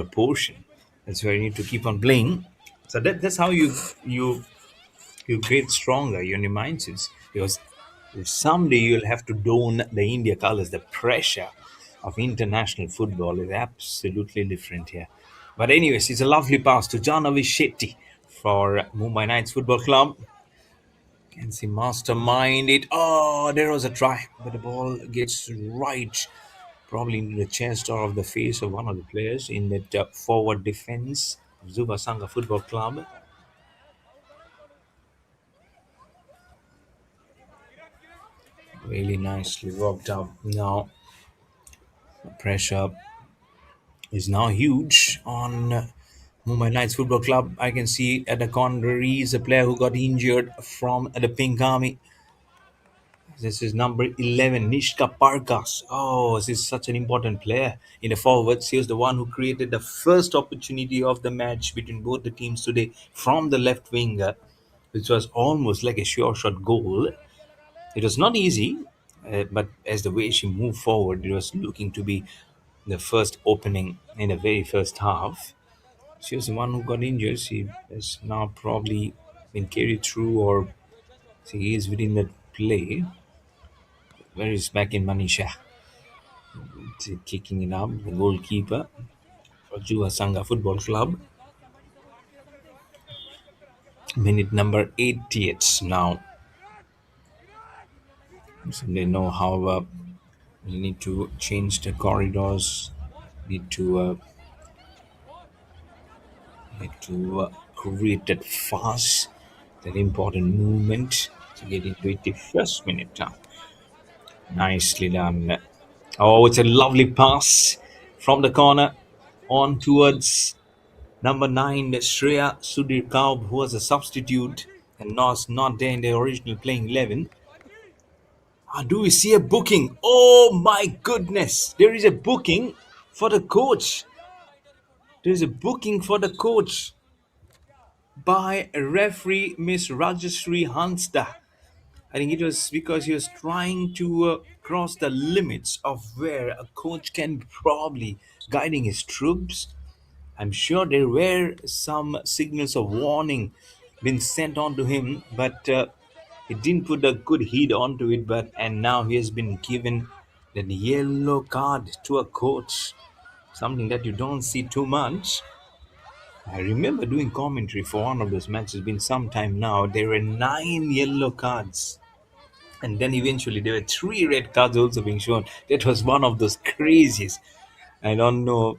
portion. That's where you need to keep on playing. So that's how you get stronger in your mindsets. Because if someday you'll have to don the India colors, the pressure of international football is absolutely different here. But anyways, it's a lovely pass to Janavi Shetty for Mumbai Knights Football Club. Can see mastermind it. Oh, there was a try, but the ball gets right, probably into the chest or of the face of one of the players in that forward defense of Juba Sangha Football Club. Really nicely worked up. Now, the pressure is now huge on Mumbai Knights Football Club. I can see at the corner is a player who got injured from the Pink Army. This is number 11, Nishka Parkas. Oh, this is such an important player in the forwards. He was the one who created the first opportunity of the match between both the teams today from the left winger, which was almost like a sure shot goal. It was not easy, but as the way she moved forward, it was looking to be the first opening in the very first half. She was the one who got injured. She has now probably been carried through, or she is within the play. Where is back in Manisha? Kicking it up, the goalkeeper for Juba Sangha Football Club. Minute number 88 now. So they know how we need to change the corridors, need to create that fast, that important movement to get into it the first minute now. Nicely done. Oh, it's a lovely pass from the corner on towards number 9, Shreya Sudhir Kaub, who was a substitute and was not there in the original playing 11. Do we see a booking? Oh my goodness! There is a booking for the coach. There is a booking for the coach by referee Miss Rajashree Hansda. I think it was because he was trying to cross the limits of where a coach can probably guiding his troops. I'm sure there were some signals of warning been sent on to him, but he didn't put a good heed onto it. But and now he has been given the yellow card to a coach, something that you don't see too much. I remember doing commentary for one of those matches. Been some time now. There were 9 yellow cards, and then eventually there were 3 red cards also being shown. That was one of those crazies. I don't know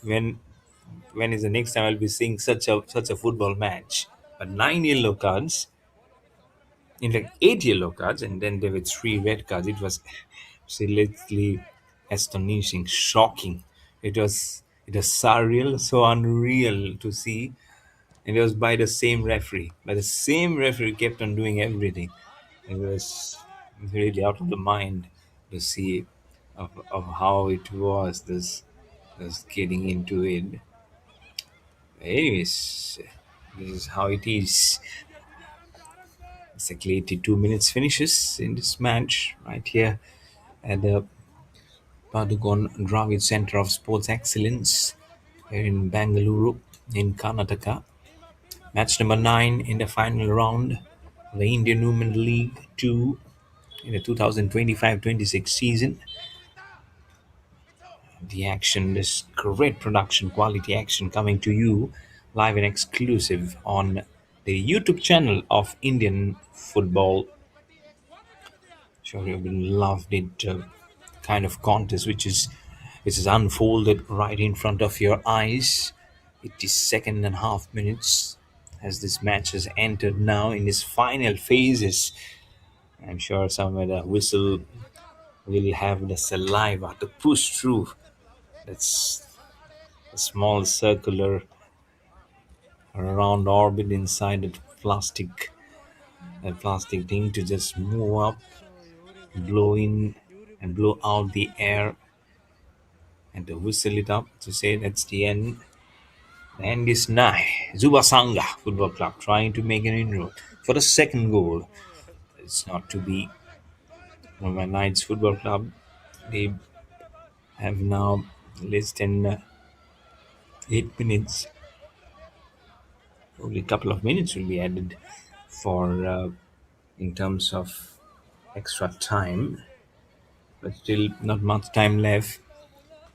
when when is the next time I'll be seeing such a football match. But 9 yellow cards, in fact 8 yellow cards, and then there were 3 red cards. It was absolutely astonishing, shocking. It was surreal, so unreal to see. And it was by the same referee. But the same referee kept on doing everything. It was really out of the mind to see of how it was this getting into it. Anyways, this is how it is. Exactly 82 minutes finishes in this match right here at the Padugon Dravid Center of Sports Excellence here in Bangalore in Karnataka. Match number 9 in the final round of the Indian Women League 2 in the 2025-26 season. The action, this great production quality action coming to you live and exclusive on the YouTube channel of Indian Football. Sure, you will love it kind of contest which is unfolded right in front of your eyes. It is second and a half minutes as this match has entered now in its final phases. I'm sure somewhere the whistle will have the saliva to push through. That's a small circular round orbit inside that plastic thing to just move up, blow in and blow out the air, and to whistle it up to say that's the end. The end is nigh. Juba Sangha Football Club trying to make an inroad for the second goal. It's not to be. Mumbai Knights Football Club, they have now less than 8 minutes. Only a couple of minutes will be added for in terms of extra time, but still not much time left.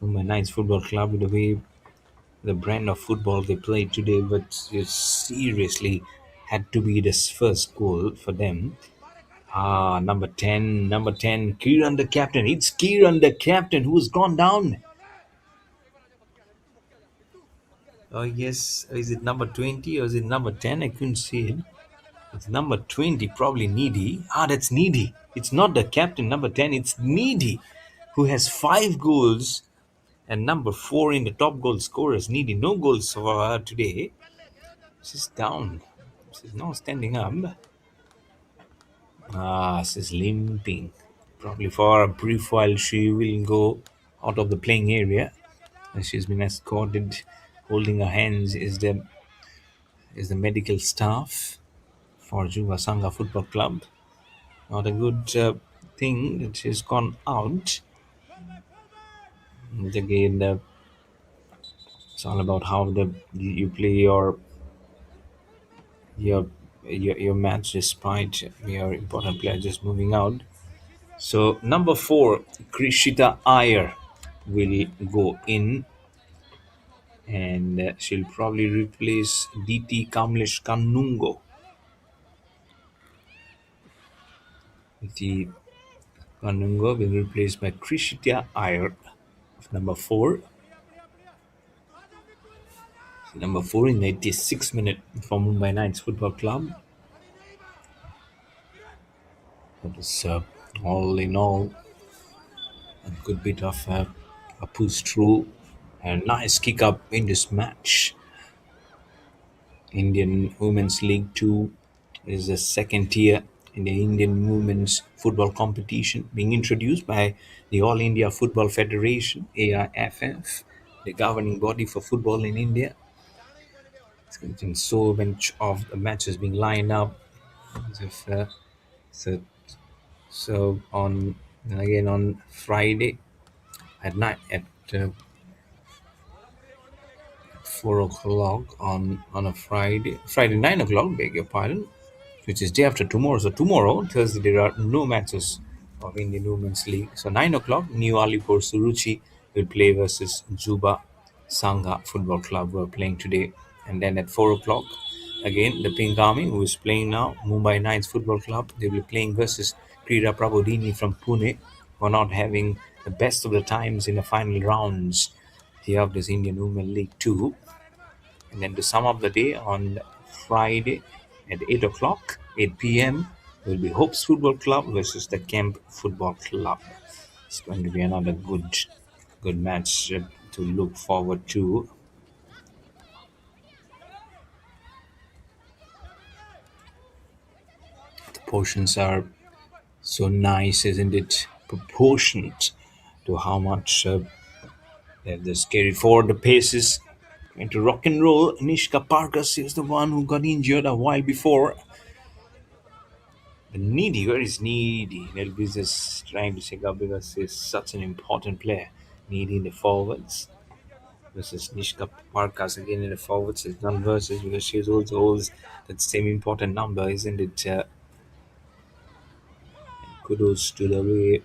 Mumbai Knights Football Club, with the way the brand of football they played today, but it seriously had to be this first goal for them. Ah, number 10, Kieran the captain. It's Kieran the captain who's gone down. Oh, yes. Is it number 20 or is it number 10? I couldn't see it. It's number 20, probably Needy. Ah, that's Needy. It's not the captain, number 10. It's Needy, who has 5 goals. And number 4 in the top goal scorers, Needy. No goals for her today. She's down. She's now standing up. Ah, she's limping. Probably for a brief while she will go out of the playing area. And she's been escorted. Holding her hands is the medical staff for Juba Sangha Football Club. Not a good thing that she's gone out. And again, it's all about how you play your your match despite your important player just moving out. So number 4, Krishita Iyer will go in, and she'll probably replace DT Kamlesh Kanungo. DT Kanungo will be replaced by Krishita Iyer, number 4. Number 4 in the 86th minute for Mumbai Knights Football Club. That is all in all a good bit of a push through and nice kick up in this match. Indian Women's League 2 is the second tier in the Indian women's football competition being introduced by the All India Football Federation, AIFF, the governing body for football in India. It's been so much of the matches being lined up. As if, so, so on again on Friday at night at 4 o'clock on a Friday 9 o'clock, beg your pardon, which is day after tomorrow. So tomorrow, Thursday, there are no matches of Indian Women's League. So 9 o'clock, New Alipur Suruchi will play versus Juba Sangha Football Club, who are playing today. And then at 4 o'clock, again the Pink Army, who is playing now, Mumbai Knights Football Club, they will be playing versus Krida Prabodini from Pune, who are not having the best of the times in the final rounds here of this Indian Women League 2. And then to sum up the day on Friday at 8 o'clock, 8 p.m., will be Hopes Football Club versus the Kemp Football Club. It's going to be another good match to look forward to. The portions are so nice, isn't it? Proportionate to how much they've just carried forward the paces. Going to rock and roll. Nishka Parkas is the one who got injured a while before. Needy, where is Needy? They'll be just trying to check out because he's such an important player. Needy in the forwards versus Nishka Parkas again in the forwards. It's done versus because she also holds that same important number, isn't it? Kudos to the way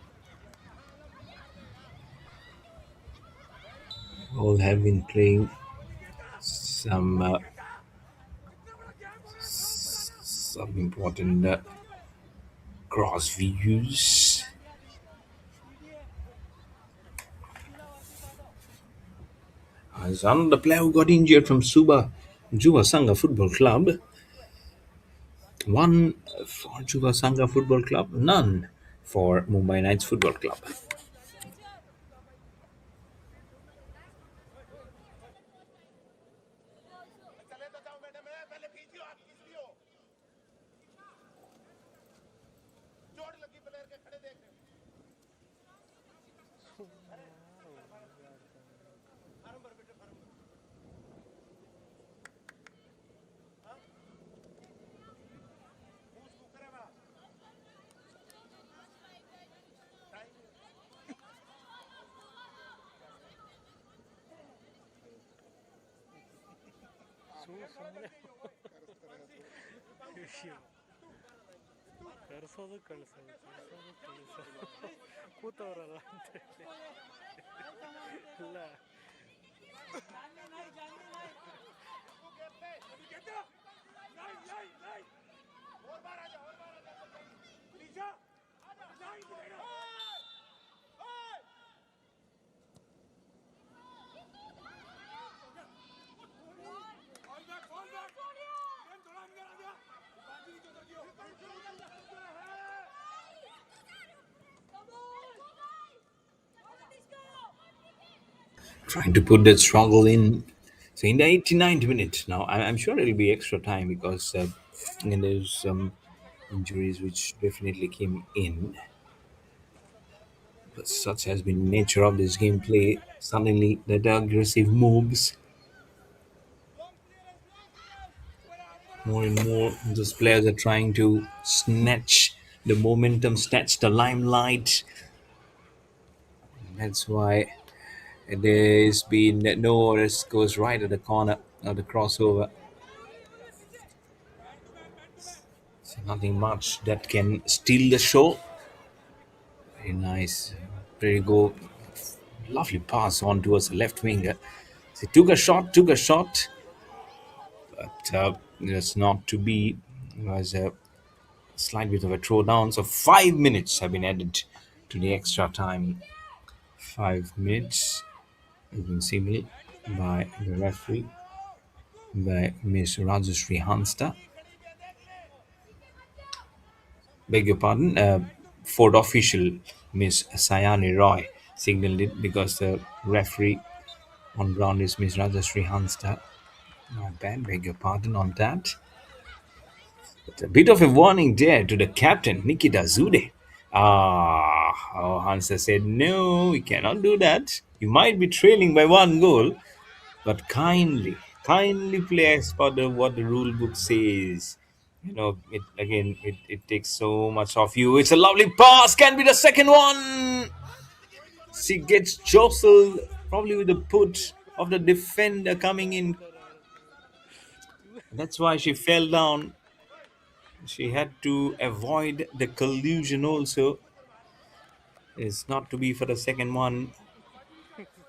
all have been playing some important cross views. As another player who got injured from Juba Sangha Football Club. One for Juba Sangha Football Club, none for Mumbai Knights Football Club. ಕರ್ಸೋದು ಕಳ್ಸೋದು ಕೂತವ್ರಲ್ಲ ಅಂತ ಹೇಳಿ ಇಲ್ಲ trying to put that struggle in. So in the 89th minute, now I'm sure it'll be extra time because there's some injuries which definitely came in. But such has been the nature of this gameplay. Suddenly, the aggressive moves, more and more, those players are trying to snatch the momentum, snatch the limelight. That's why there's been no risk goes right at the corner of the crossover. So nothing much that can steal the show. Very nice. Very good. Lovely pass on towards the left winger. So took a shot, but it's not to be. It was a slight bit of a throwdown. So 5 minutes have been added to the extra time. 5 minutes has been signaled by the referee, by Miss Rajashri Hansta. Beg your pardon. Fourth official, Miss Sayani Roy, signaled it because the referee on ground is Miss Rajashri Hansta. My bad, beg your pardon on that. But a bit of a warning there to the captain, Nikita Zude. Hansa said, no, we cannot do that. You might be trailing by one goal, but kindly play as per what the rule book says. It takes so much of you. It's a lovely pass, can be the second one. She gets jostled, probably with the put of the defender coming in. That's why she fell down. She had to avoid the collusion also. It's not to be for the second one,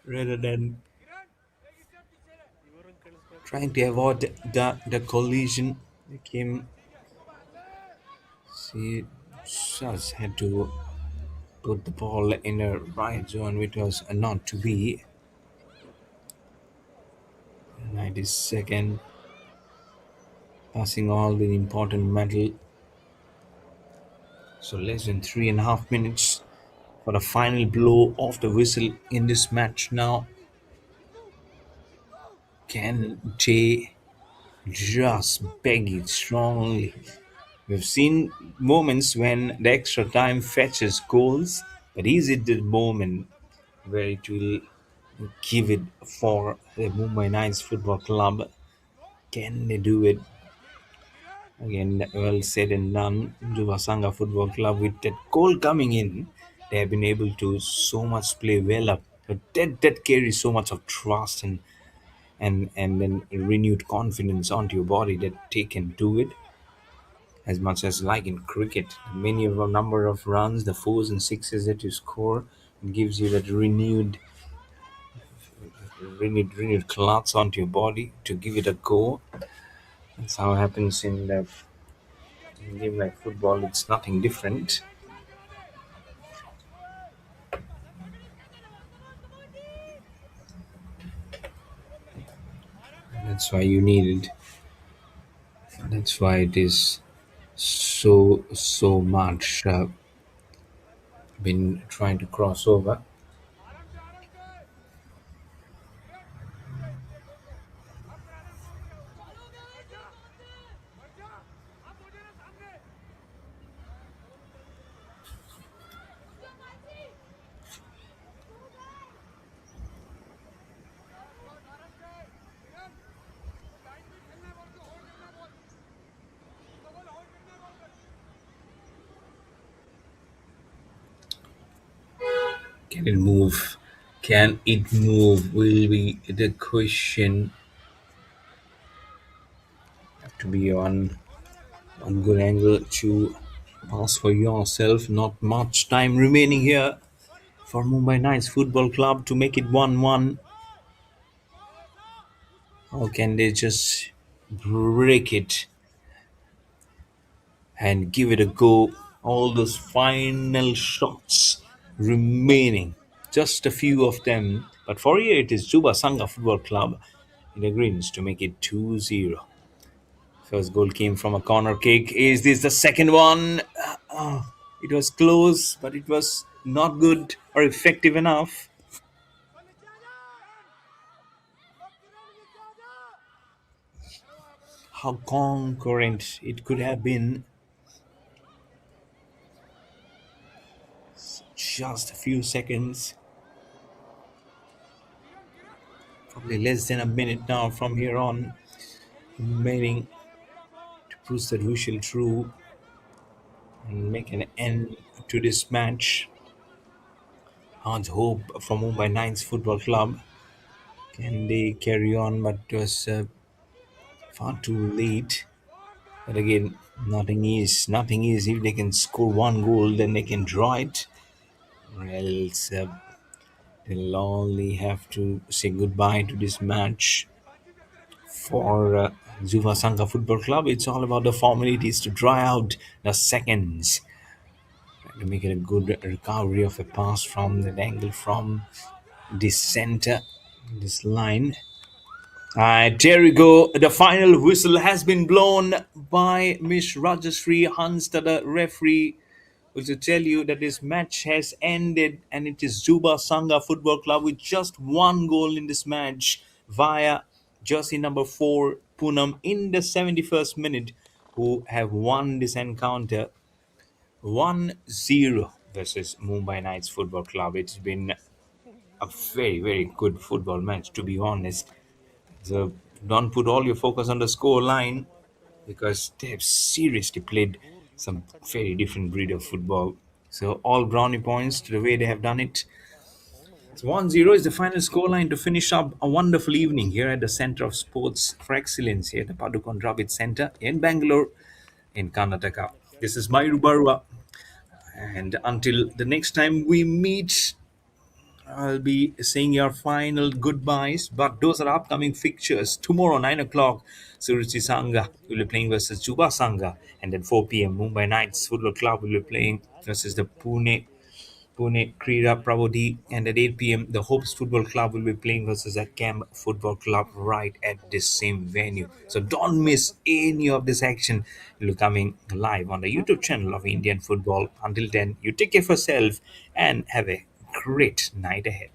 rather than trying to avoid the collision. Came, she just had to put the ball in a right zone, which was not to be. 92nd, passing all the important metal. So less than 3.5 minutes for the final blow of the whistle in this match now. Can Jay just beg it strongly? We've seen moments when the extra time fetches goals, but is it the moment where it will give it for the Mumbai Knights Football Club? Can they do it? Again, well said and done. Juba Sangha Football Club, with that goal coming in, they have been able to so much play well up. But that carries so much of trust and then renewed confidence onto your body that they can do it. As much as like in cricket, many of a number of runs, the fours and sixes that you score, gives you that renewed clots onto your body to give it a go. That's how it happens in a game like football. It's nothing different. That's why you need it. That's why it is so much been trying to cross over. Can it move? Can it move? Will be the question. Have to be on good angle to pass for yourself. Not much time remaining here for Mumbai Knights Football Club to make it 1-1. Or can they just break it and give it a go? All those final shots remaining, just a few of them. But for here, it is Juba Sangha Football Club in the greens to make it 2-0. First goal came from a corner kick. Is this the second one? It was close, but it was not good or effective enough. how concurrent it could have been. Just a few seconds, probably less than a minute now from here on, remaining to prove that we shall through and make an end to this match. Hard hope for Mumbai Knights Football Club. Can they carry on? But it was far too late. But again, nothing is. If they can score one goal, then they can draw it. Or else they'll only have to say goodbye to this match for Juba Sangha Football Club. It's all about the formalities to dry out the seconds. To make it a good recovery of a pass from that angle from this center, this line. There we go. The final whistle has been blown by Miss Rajashree Hansta, the referee, which will tell you that this match has ended, and it is Juba Sangha Football Club with just one goal in this match via jersey number 4 Poonam in the 71st minute, who have won this encounter 1-0 versus Mumbai Knights Football Club. It's been a very, very good football match, to be honest. So don't put all your focus on the score line, because they have seriously played some very different breed of football. So all brownie points to the way they have done it. So 1-0 is the final scoreline to finish up a wonderful evening here at the Center of Sports for Excellence here at the Padukon Dravid Center in Bangalore in Karnataka. This is Mayuru Barua, and until the next time we meet, I'll be saying your final goodbyes, but those are upcoming fixtures. Tomorrow, 9 o'clock, Suruchi Sangha will be playing versus Juba Sangha, and then 4 p.m., Mumbai Knights Football Club will be playing versus the Pune Krida Pravodi, and at 8 p.m., the Hopes Football Club will be playing versus the Camp Football Club right at this same venue. So don't miss any of this action. It will be coming live on the YouTube channel of Indian Football. Until then, you take care of yourself and have a great night ahead.